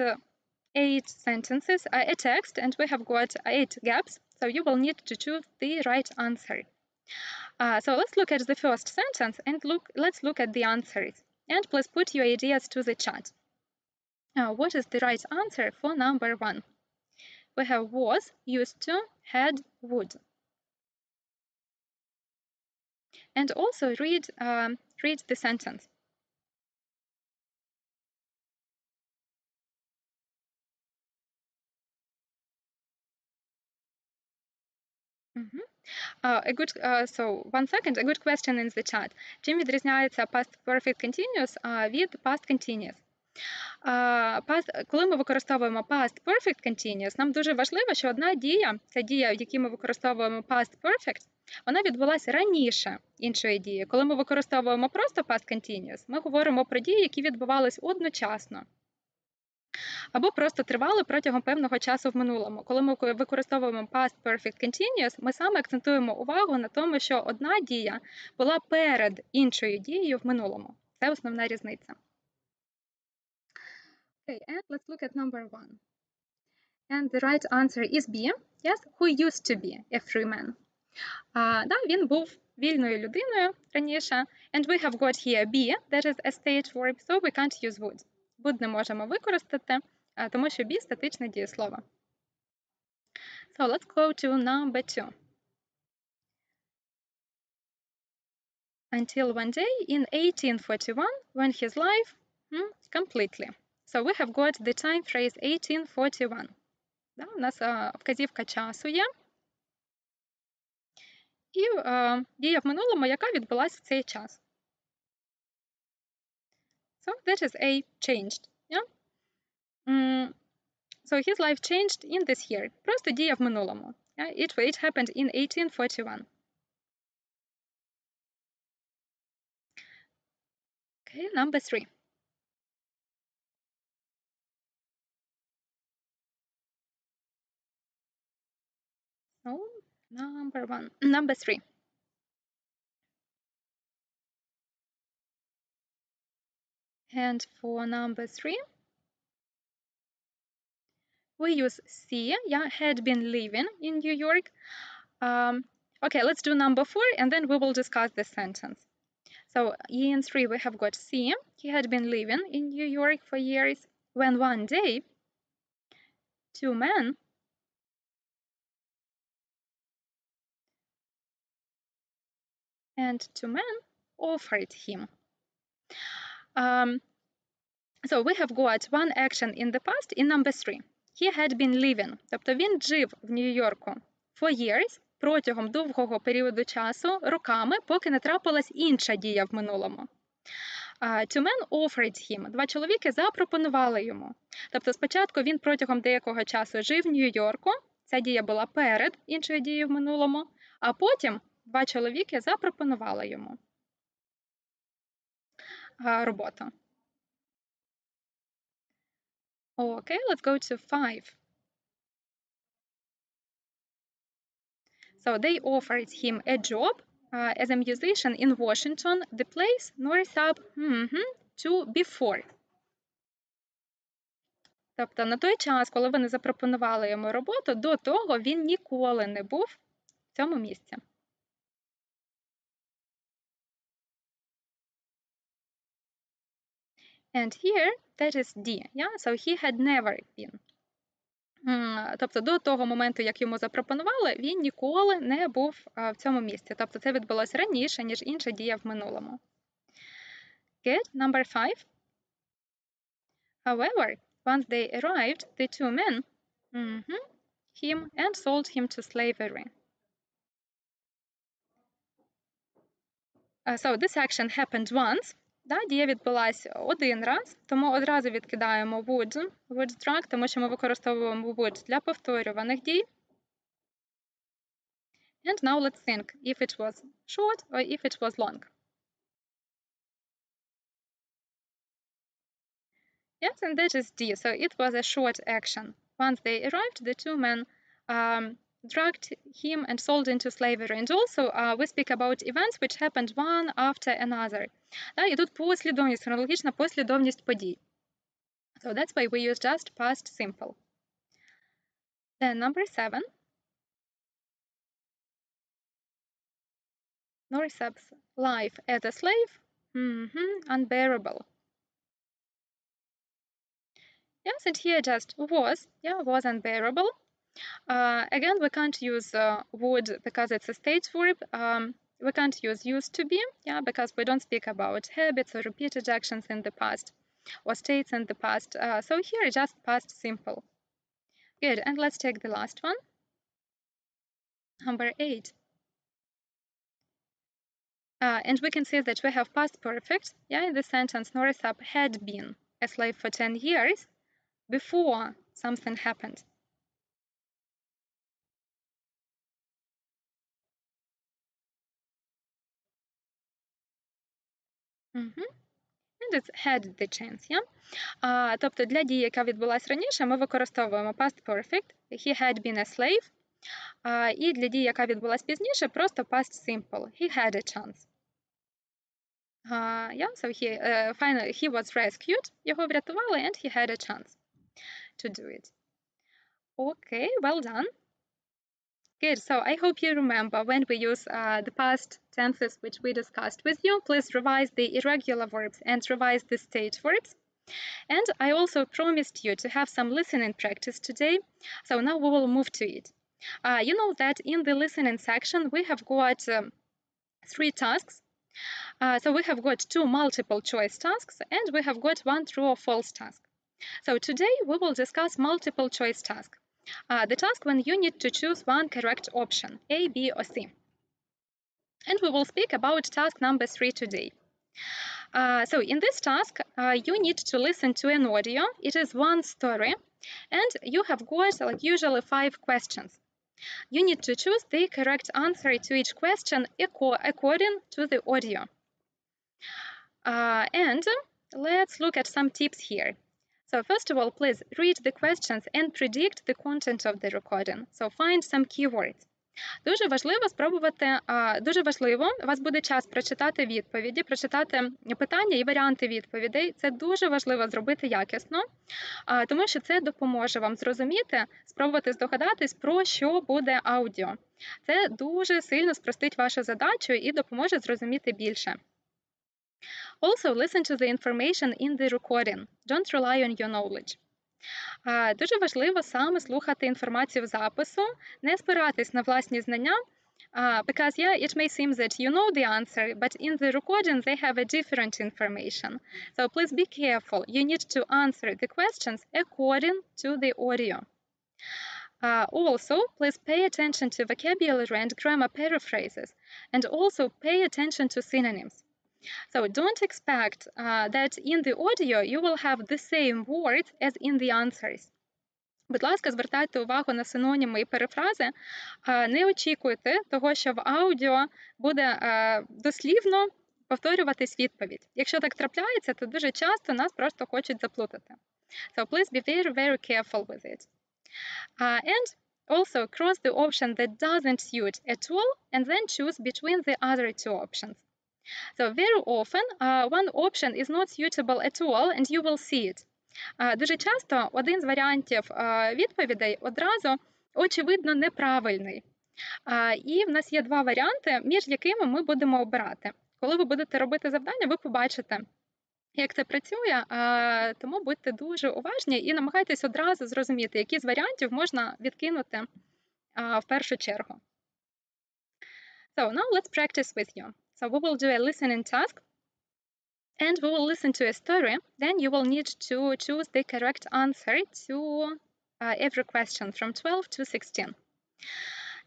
[SPEAKER 1] 8 sentences, a text, and we have got 8 gaps. So you will need to choose the right answer. So let's look at the first sentence and let's look at the answers. And please put your ideas to the chat. What is the right answer for number 1? We have was, used to, had, would. And also read the sentence. So 1 second, a good question in the chat. Чим відрізняється past perfect continuous від past continuous? Коли ми використовуємо past perfect continuous, нам дуже важливо, що одна дія, ця дія, в якій ми використовуємо past perfect, вона відбулася раніше іншої дії. Коли ми використовуємо просто past continuous, ми говоримо про дії, які відбувались одночасно. Або просто тривали протягом певного часу в минулому. Коли ми використовуємо past perfect continuous, ми саме акцентуємо увагу на тому, що одна дія була перед іншою дією в минулому. Це основна різниця. Okay, and let's look at number 1. And the right answer is B. Yes, who used to be a free man. Він був вільною людиною раніше. And we have got here be, that is a state verb, so we can't use would. Would не можемо використати, тому що be – статичне дієслово. So let's go to number 2. Until one day in 1841, when his life completely. So we have got the time phrase 1841. У нас вказівка часу є. І дія в минулому, яка відбулася в цей час. So that is A, changed. Yeah? So his life changed in this year. Просто дія в минулому. It happened in 1841. Okay, number 3. So, number 3. And for number 3, we use C, had been living in New York. Okay, let's do number 4, and then we will discuss this sentence. So in 3, we have got C. He had been living in New York for years when one day 2 men offered him. So we have got one action in the past in number 3. He had been living. Тобто він жив в Нью-Йорку for years, протягом довгого періоду часу, роками, поки не трапилась інша дія в минулому. Two men offered him. 2 чоловіки запропонували йому. Тобто спочатку він протягом деякого часу жив в Нью-Йорку, ця дія була перед іншою дією в минулому, а потім 2 чоловіки запропонували йому роботу. Okay, let's go to 5. So they offered him a job as a musician in Washington, the place north up to before. Тобто на той час, коли вони запропонували йому роботу, до того він ніколи не був в цьому місці. And here, that is D, so he had never been. Тобто до того моменту, як йому запропонували, він ніколи не був в цьому місці. Тобто це відбулося раніше, ніж інша дія в минулому. Good. Number 5. However, once they arrived, the 2 men him and sold him to slavery. So this action happened once. Дія відбулася один раз, тому одразу відкидаємо would drag, тому що ми використовуємо would для повторюваних дій. And now let's think if it was short or if it was long. Yes, and that is D, so it was a short action. Once they arrived, the 2 men dragged him and sold into slavery. And also we speak about events which happened one after another. І тут послідовність, хронологічна послідовність подій. So that's why we use just past simple. Then number 7. Norsab's life as a slave, unbearable. Yes, and here just was unbearable. Again, we can't use would because it's a state verb. We can't use used to be, because we don't speak about habits or repeated actions in the past or states in the past. So here just past simple. Good, and let's take the last one. Number 8. And we can see that we have past perfect. In the sentence, Norisab had been a slave for 10 years before something happened. And it's had the chance, Тобто для дії, яка відбулась раніше, ми використовуємо past perfect, he had been a slave, і для дії, яка відбулась пізніше, просто past simple, he had a chance. So finally he was rescued, його врятували, and he had a chance to do it. Okay, well done. Good, so I hope you remember when we use the past tenses which we discussed with you. Please revise the irregular verbs and revise the state verbs. And I also promised you to have some listening practice today, so now we will move to it. You know that in the listening section we have got 3 tasks. So we have got 2 multiple choice tasks and we have got 1 true or false task. So today we will discuss multiple choice task. The task when you need to choose 1 correct option, A, B, or C. And we will speak about task number 3 today. So in this task, you need to listen to an audio. It is one story, and you have got usually 5 questions. You need to choose the correct answer to each question according to the audio. And let's look at some tips here. So first of all, please read the questions and predict the content of the recording. So find some keywords. Дуже важливо, у вас буде час прочитати відповіді, прочитати питання і варіанти відповідей. Це дуже важливо зробити якісно, тому що це допоможе вам зрозуміти, спробувати здогадатись, про що буде аудіо. Це дуже сильно спростить вашу задачу і допоможе зрозуміти більше. Also, listen to the information in the recording. Don't rely on your knowledge. Дуже важливо саме слухати інформацію в запису, не спиратись на власні знання, because it may seem that you know the answer, but in the recording they have a different information. So please be careful. You need to answer the questions according to the audio. Also, please pay attention to vocabulary and grammar paraphrases, and also pay attention to synonyms. So don't expect that in the audio you will have the same words as in the answers. Будь ласка, звертайте увагу на синоніми і перефрази. Не очікуйте того, що в аудіо буде дослівно повторюватись відповідь. Якщо так трапляється, то дуже часто нас просто хочуть заплутати. So please be very, very careful with it. And also cross the option that doesn't suit at all and then choose between the other 2 options. So very often one option is not suitable at all and you will see it. Дуже часто один з варіантів відповідей одразу, очевидно, неправильний. І в нас є 2 варіанти, між якими ми будемо обирати. Коли ви будете робити завдання, ви побачите, як це працює, тому будьте дуже уважні і намагайтесь одразу зрозуміти, які з варіантів можна відкинути в першу чергу. So now let's practice with you. So we will do a listening task, and we will listen to a story. Then you will need to choose the correct answer to every question from 12 to 16.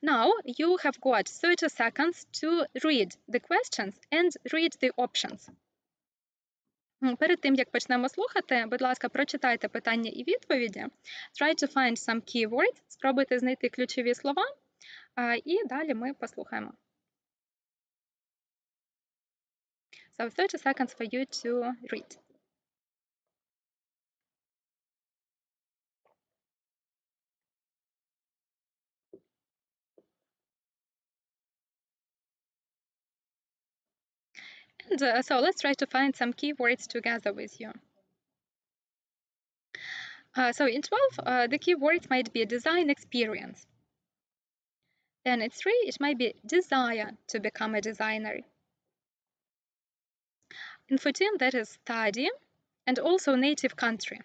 [SPEAKER 1] Now you have got 30 seconds to read the questions and read the options. Перед тим, як почнемо слухати, будь ласка, прочитайте питання і відповіді. Try to find some keywords, спробуйте знайти ключові слова, і далі ми послухаємо. So 30 seconds for you to read. And so let's try to find some keywords together with you. So in 12, the keywords might be design experience. Then in 3, it might be desire to become a designer. In 14, that is study, and also native country,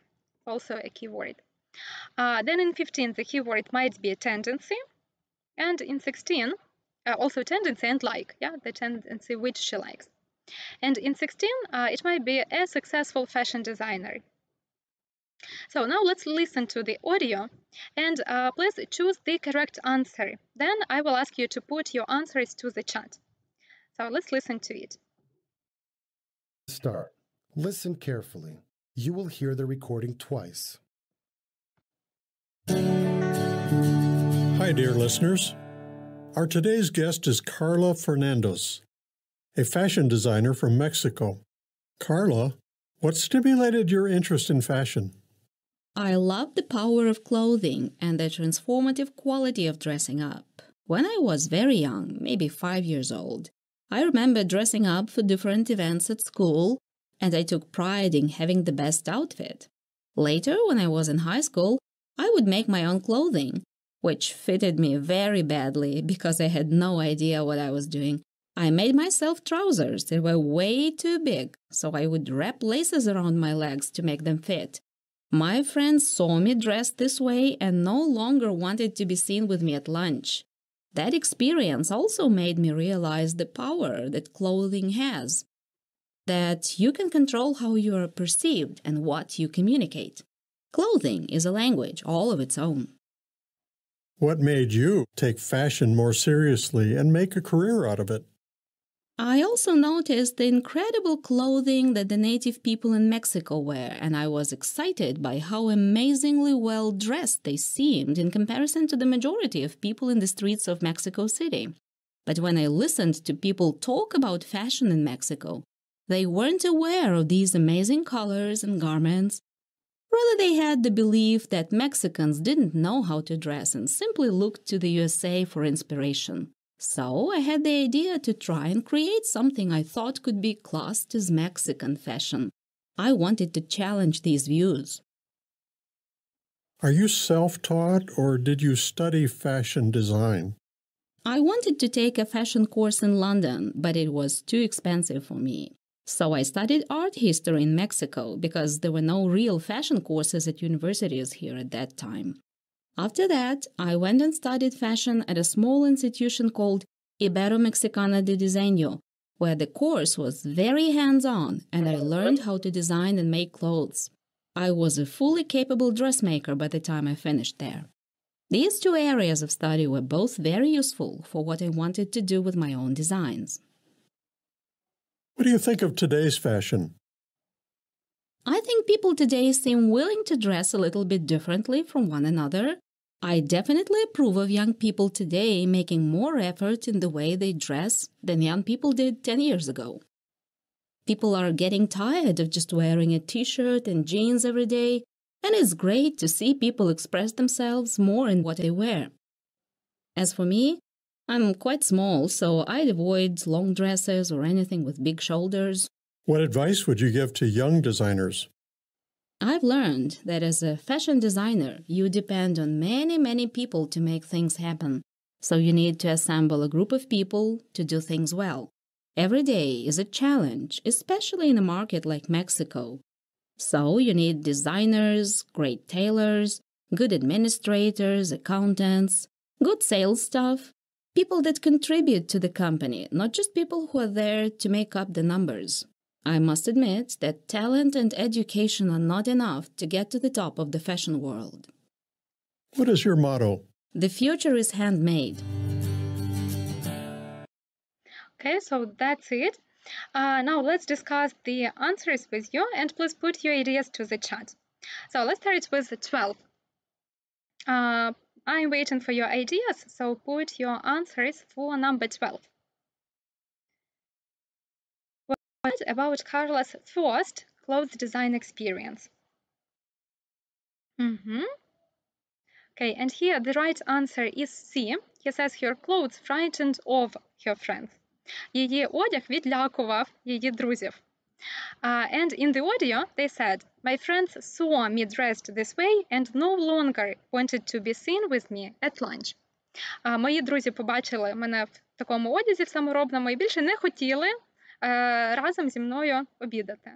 [SPEAKER 1] also a keyword. Then in 15, the keyword might be tendency, and in 16, also tendency and like, the tendency which she likes. And in 16, it might be a successful fashion designer. So now let's listen to the audio, and please choose the correct answer. Then I will ask you to put your answers to the chat. So let's listen to it.
[SPEAKER 2] Start. Listen carefully. You will hear the recording twice.
[SPEAKER 3] Hi, dear listeners. Our today's guest is Carla Fernandez, a fashion designer from Mexico. Carla, what stimulated your interest in fashion?
[SPEAKER 4] I love the power of clothing and the transformative quality of dressing up. When I was very young, maybe 5 years old, I remember dressing up for different events at school, and I took pride in having the best outfit. Later, when I was in high school, I would make my own clothing, which fitted me very badly because I had no idea what I was doing. I made myself trousers that were way too big, so I would wrap laces around my legs to make them fit. My friends saw me dressed this way and no longer wanted to be seen with me at lunch. That experience also made me realize the power that clothing has, that you can control how you are perceived and what you communicate. Clothing is a language all of its own.
[SPEAKER 3] What made you take fashion more seriously and make a career out of it?
[SPEAKER 4] I also noticed the incredible clothing that the native people in Mexico wear, and I was excited by how amazingly well dressed they seemed in comparison to the majority of people in the streets of Mexico City. But when I listened to people talk about fashion in Mexico, they weren't aware of these amazing colors and garments. Rather, they had the belief that Mexicans didn't know how to dress and simply looked to the USA for inspiration. So I had the idea to try and create something I thought could be classed as Mexican fashion. I wanted to challenge these views.
[SPEAKER 3] Are you self-taught or did you study fashion design?
[SPEAKER 4] I wanted to take a fashion course in London, but it was too expensive for me. So I studied art history in Mexico because there were no real fashion courses at universities here at that time. After that, I went and studied fashion at a small institution called Ibero-Mexicana de Diseño, where the course was very hands-on and I learned how to design and make clothes. I was a fully capable dressmaker by the time I finished there. These two areas of study were both very useful for what I wanted to do with my own designs.
[SPEAKER 3] What do you think of today's fashion?
[SPEAKER 4] I think people today seem willing to dress a little bit differently from one another. I definitely approve of young people today making more effort in the way they dress than young people did 10 years ago. People are getting tired of just wearing a t-shirt and jeans every day, and it's great to see people express themselves more in what they wear. As for me, I'm quite small, so I'd avoid long dresses or anything with big shoulders.
[SPEAKER 3] What advice would you give to young designers?
[SPEAKER 4] I've learned that as a fashion designer, you depend on many people to make things happen. So you need to assemble a group of people to do things well. Every day is a challenge, especially in a market like Mexico. So you need designers, great tailors, good administrators, accountants, good sales staff, people that contribute to the company, not just people who are there to make up the numbers. I must admit that talent and education are not enough to get to the top of the fashion world.
[SPEAKER 3] What is your motto?
[SPEAKER 4] The future is handmade.
[SPEAKER 1] Okay, so that's it. Now let's discuss the answers with you, and please put your ideas to the chat. So let's start with 12. I'm waiting for your ideas, so put your answers for number 12. What about Carla's first clothes design experience? Okay, and here the right answer is C. He says her clothes frightened off her friends. Її одяг відлякував її друзів. And in the audio, they said, my friends saw me dressed this way and no longer wanted to be seen with me at lunch. Мої друзі побачили мене в такому одязі в саморобному і більше не хотіли разом зі мною обідати.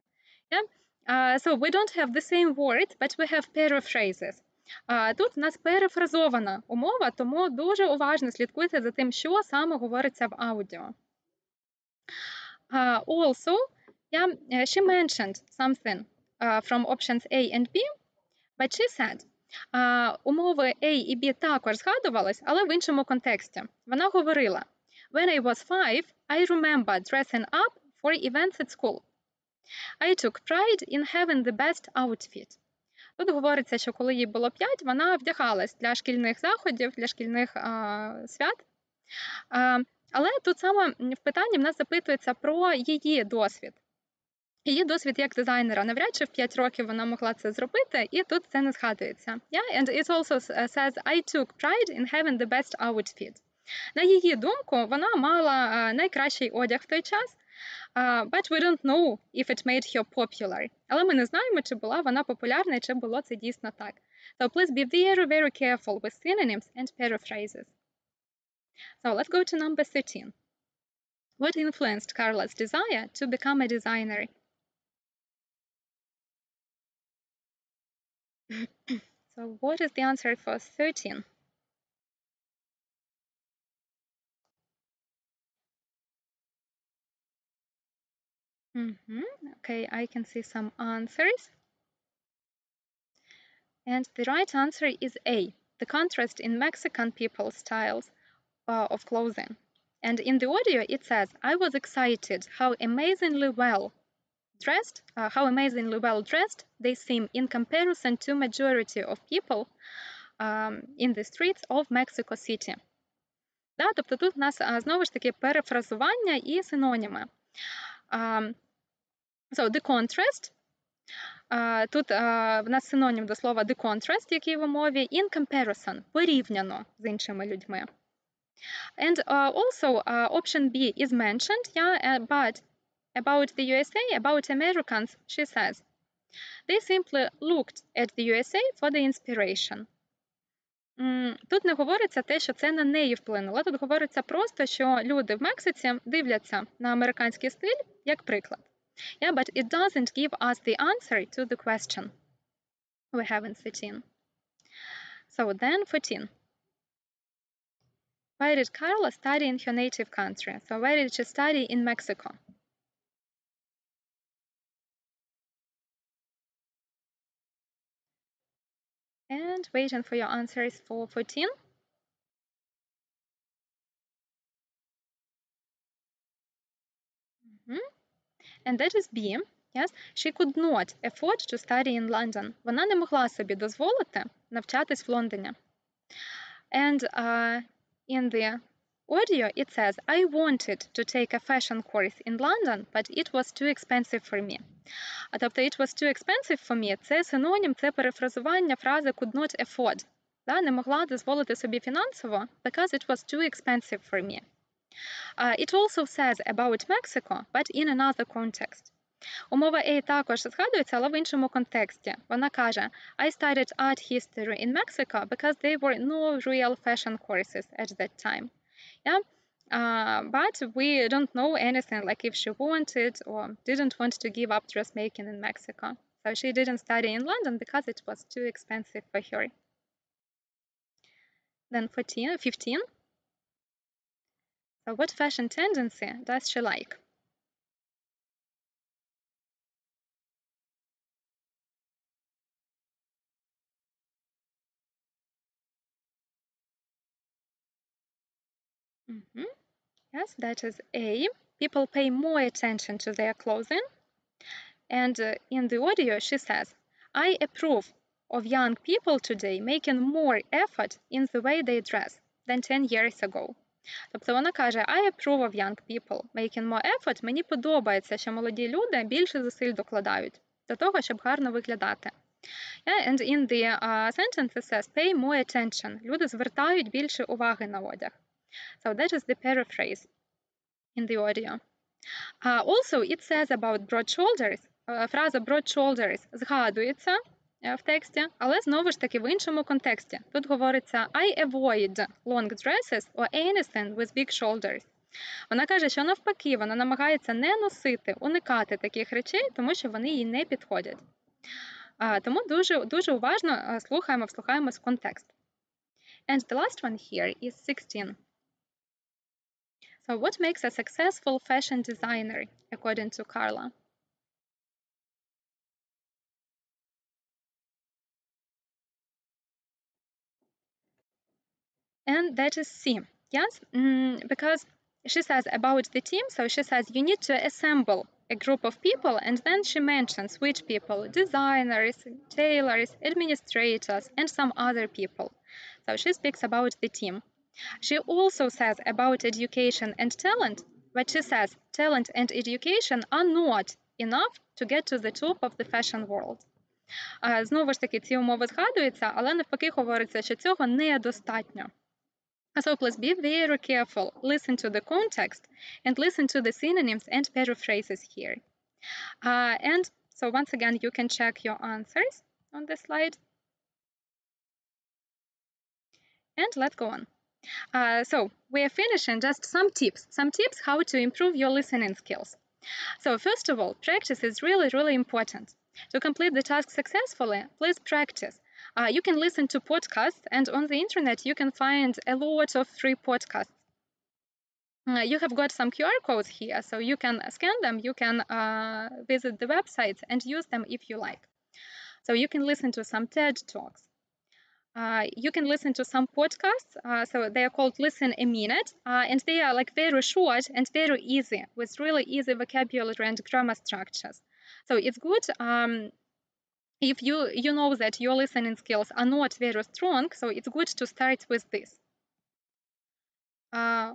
[SPEAKER 1] Yeah? So we don't have the same word, but we have paraphrases. Тут у нас перефразована умова, тому дуже уважно слідкуйте за тим, що саме говориться в аудіо. Also, she mentioned something from options A and B, but she said, умови A і B також згадувались, але в іншому контексті. Вона говорила, when I was 5, I remember dressing up for events at school. I took pride in having the best outfit. Тут говориться, що коли їй було 5, вона вдягалась для шкільних заходів, для шкільних свят. Але тут саме в питанні в нас запитується про її досвід. Її досвід як дизайнера. Навряд чи в 5 років вона могла це зробити, і тут це не згадується. Yeah? And it also says, I took pride in having the best outfit. На її думку, вона мала найкращий одяг в той час, but we don't know if it made her popular. Але ми не знаємо, чи була вона популярна, і чи було це дійсно так. So please be very, very careful with synonyms and paraphrases. So let's go to number 13. What influenced Carla's desire to become a designer? So what is the answer for 13? Okay, I can see some answers. And the right answer is A, the contrast in Mexican people's styles of clothing. And in the audio, it says, I was excited how amazingly well dressed they seem in comparison to majority of people in the streets of Mexico City. Да, тобто тут у нас знову ж таки перефразування і синоніми. So, the contrast. Тут в нас синонім до слова the contrast, який в умові, in comparison, порівняно з іншими людьми. And also option B is mentioned, yeah, but about the USA, about Americans, she says, they simply looked at the USA for the inspiration. Тут не говориться те, що це на неї вплинуло. Тут говориться просто, що люди в Мексиці дивляться на американський стиль як приклад. Yeah, but it doesn't give us the answer to the question we have in 13. So then 14. Why did Carla study in her native country? So why did she study in Mexico? And waiting for your answers for 14. And that is B. Yes, she could not afford to study in London. Вона не могла собі дозволити навчатись в Лондоні. And in the audio it says, I wanted to take a fashion course in London, but it was too expensive for me. Тобто it was too expensive for me – це синонім, це перефразування фрази could not afford. Да, не могла дозволити собі фінансово, because it was too expensive for me. It also says about Mexico, but in another context. Умова A також згадується, але в іншому контексті. Вона каже, I studied art history in Mexico because there were no real fashion courses at that time. Yeah? But we don't know anything, like if she wanted or didn't want to give up dressmaking in Mexico. So she didn't study in London because it was too expensive for her. Then 15. So what fashion tendency does she like? Yes, that is A. People pay more attention to their clothing. And in the audio, she says, I approve of young people today making more effort in the way they dress than 10 years ago. Тобто вона каже, I approve of young people making more effort. Мені подобається, що молоді люди більше зусиль докладають до того, щоб гарно виглядати. Yeah, and in the sentence it says, pay more attention. Люди звертають більше уваги на одяг. So that is the paraphrase in the audio. Also, it says about broad shoulders. Фраза broad shoulders згадується в тексті, але знову ж таки в іншому контексті. Тут говориться I avoid long dresses or anything with big shoulders. Вона каже, що навпаки, вона намагається не носити, уникати таких речей, тому що вони їй не підходять. Тому дуже уважно вслухаємось в контекст. And the last one here is 16. So what makes a successful fashion designer, according to Carla? And that is C. Yes, because she says about the team, so she says you need to assemble a group of people, and then she mentions which people, designers, tailors, administrators, and some other people. So she speaks about the team. She also says about education and talent, but she says talent and education are not enough to get to the top of the fashion world. Знову ж таки, ці умови згадуються, але навпаки говориться, що цього недостатньо. So please be very careful, listen to the context, and listen to the synonyms and paraphrases here. And so once again, you can check your answers on the slide. And let's go on. So we are finishing just some tips how to improve your listening skills. So first of all, practice is really important. To complete the task successfully, please practice. You can listen to podcasts, and on the internet you can find a lot of free podcasts. You have got some QR codes here, so you can scan them, you can visit the websites and use them if you like. So you can listen to some TED Talks. You can listen to some podcasts, so they are called Listen a Minute, and they are like very short and very easy, with really easy vocabulary and grammar structures. So it's good if you know that your listening skills are not very strong, so it's good to start with this.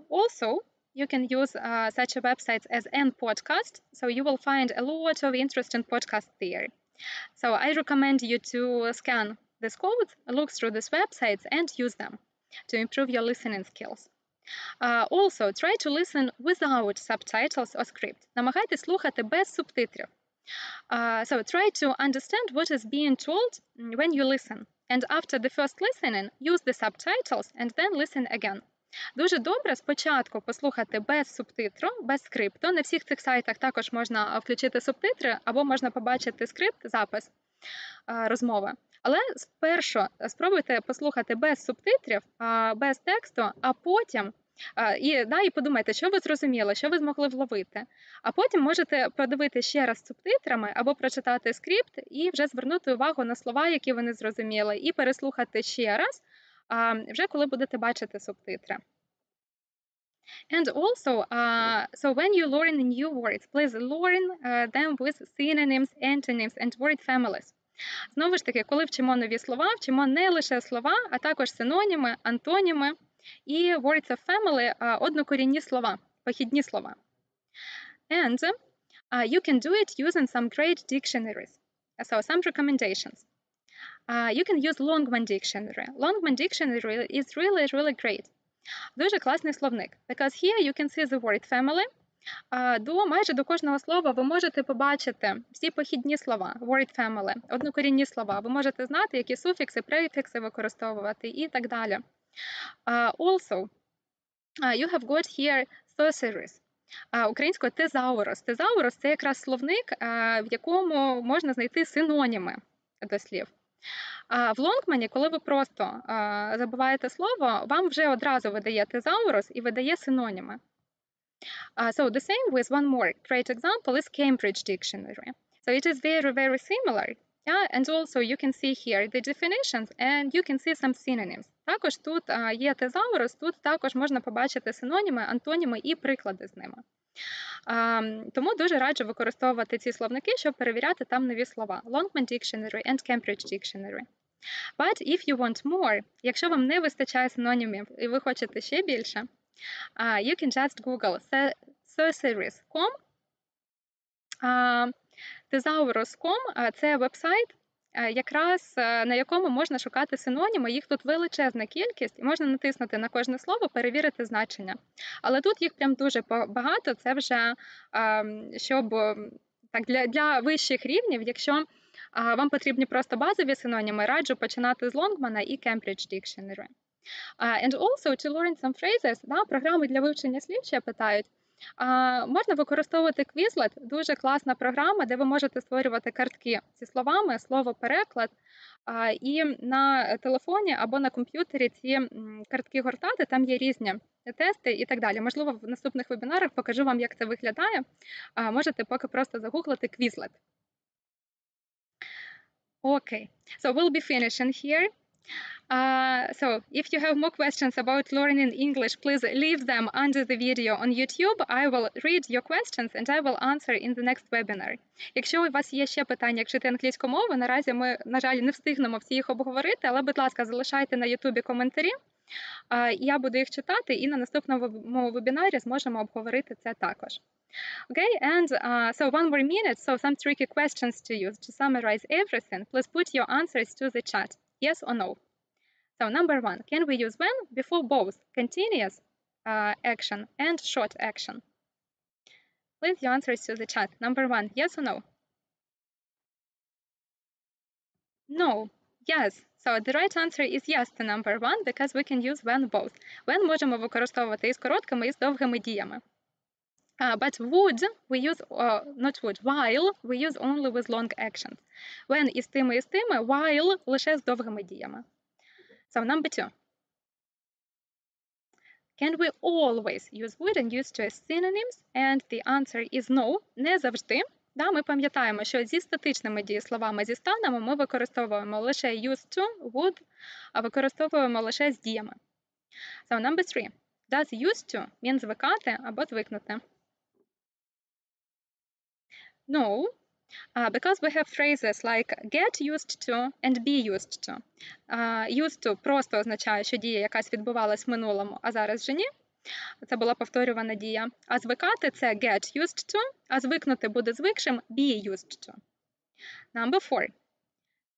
[SPEAKER 1] Also, you can use such websites as N-Podcast, so you will find a lot of interesting podcasts there. So I recommend you to scan this code, look through these websites, and use them to improve your listening skills. Also, try to listen without subtitles or script. Намагайтесь слухати без субтитрів. So try to understand what is being told when you listen. And after the first listening, use the subtitles and then listen again. Дуже добре спочатку послухати без субтитру, без скрипту. На всіх цих сайтах також можна включити субтитри або можна побачити скрипт, запис розмови. Але спершу спробуйте послухати без субтитрів, без тексту, а потім і подумайте, що ви зрозуміли, що ви змогли вловити. А потім можете продивити ще раз субтитрами або прочитати скрипт і вже звернути увагу на слова, які ви не зрозуміли, і переслухати ще раз, вже коли будете бачити субтитри. And also, so when you learn new words, please learn them with synonyms, antonyms, and word families. Знову ж таки, коли вчимо нові слова, вчимо не лише слова, а також синоніми, антоніми і words of family – однокорінні слова, похідні слова. And you can do it using some great dictionaries. So some recommendations. You can use Longman Dictionary. Longman Dictionary is really great. Дуже класний словник. Because here you can see the word family. Майже до кожного слова ви можете побачити всі похідні слова, word family, однокорінні слова. Ви можете знати, які суфікси, префікси використовувати і так далі. Also, you have got here thesaurus. Українською тезаурус. Тезаурус – це якраз словник, в якому можна знайти синоніми до слів. В Лонгмані, коли ви просто забуваєте слово, вам вже одразу видає тезаурус і видає синоніми. So the same with one more great example is Cambridge Dictionary. So it is very similar. And also you can see here the definitions and you can see some synonyms. Також тут є тезаурус, тут також можна побачити синоніми, антоніми і приклади з ними. Тому дуже раджу використовувати ці словники, щоб перевіряти там нові слова. Longman Dictionary and Cambridge Dictionary. But if you want more, якщо вам не вистачає синонімів і ви хочете ще більше, you can just Google thesaurus.com. Thesaurus.com – це веб-сайт, якраз на якому можна шукати синоніми. Їх тут величезна кількість, і можна натиснути на кожне слово, перевірити значення. Але тут їх прям дуже багато, це вже щоб так, для вищих рівнів, якщо вам потрібні просто базові синоніми, раджу починати з Лонгмана і Cambridge Dictionary. And also to learn some phrases, програми для вивчення слів ще питають. Можна використовувати Quizlet, дуже класна програма, де ви можете створювати картки зі словами, слово-переклад, і на телефоні або на комп'ютері ці картки гортати, там є різні тести і так далі. Можливо, в наступних вебінарах покажу вам, як це виглядає. Можете поки просто загуглити Quizlet. Okay, so we'll be finishing here. So if you have more questions about learning English, please leave them under the video on YouTube. I will read your questions and I will answer in the next webinar. Якщо у вас є ще питання, як вчити англійську мову, наразі ми, на жаль, не встигнемо всі їх обговорити, але, будь ласка, залишайте на YouTube коментарі, я буду їх читати, і на наступному вебінарі зможемо обговорити це також. Okay, and so one more minute, so some tricky questions to use. To summarize everything, please put your answers to the chat, yes or no. So number one, can we use when before both continuous action and short action? Please your answers to the chat. Number one, yes or no? No, yes. So the right answer is yes to number one, because we can use when both. When можемо використовувати і з короткими, і з довгими діями. But would we use, not would, while we use only with long actions. When із тими, while лише з довгими діями. So number two. Can we always use would and use to as synonyms? And the answer is no, не завжди. Да, ми пам'ятаємо, що зі статичними дієсловами, зі станами ми використовуємо лише used to, would, а використовуємо лише з діями. So, number 3. Does used to mean звикати або звикнути? No, because we have phrases like get used to and be used to. Used to просто означає, що дія якась відбувалась в минулому, а зараз вже ні. Це була повторювана дія. А звикати – це get used to, а звикнути буде звикшим be used to. Number 4.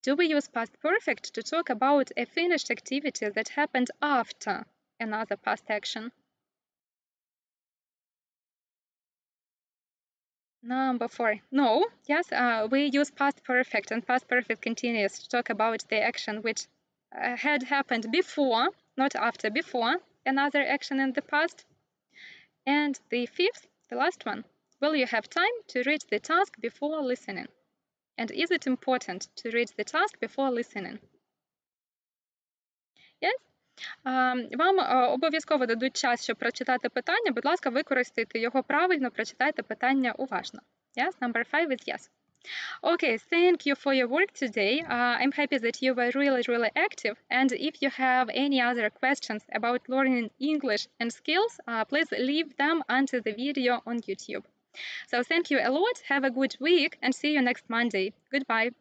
[SPEAKER 1] Do we use past perfect to talk about a finished activity that happened after another past action? Number 4. No. Yes, we use past perfect and past perfect continuous to talk about the action which had happened before, not after, before another action in the past. And the 5th, the last one. Will you have time to read the task before listening? And is it important to read the task before listening? Yes? Вам обов'язково дадуть час, щоб прочитати питання. Будь ласка, використайте його правильно, прочитайте питання уважно. Yes? Number 5 is yes. Okay, thank you for your work today. I'm happy that you were really active. And if you have any other questions about learning English and skills, please leave them under the video on YouTube. So thank you a lot. Have a good week and see you next Monday. Goodbye.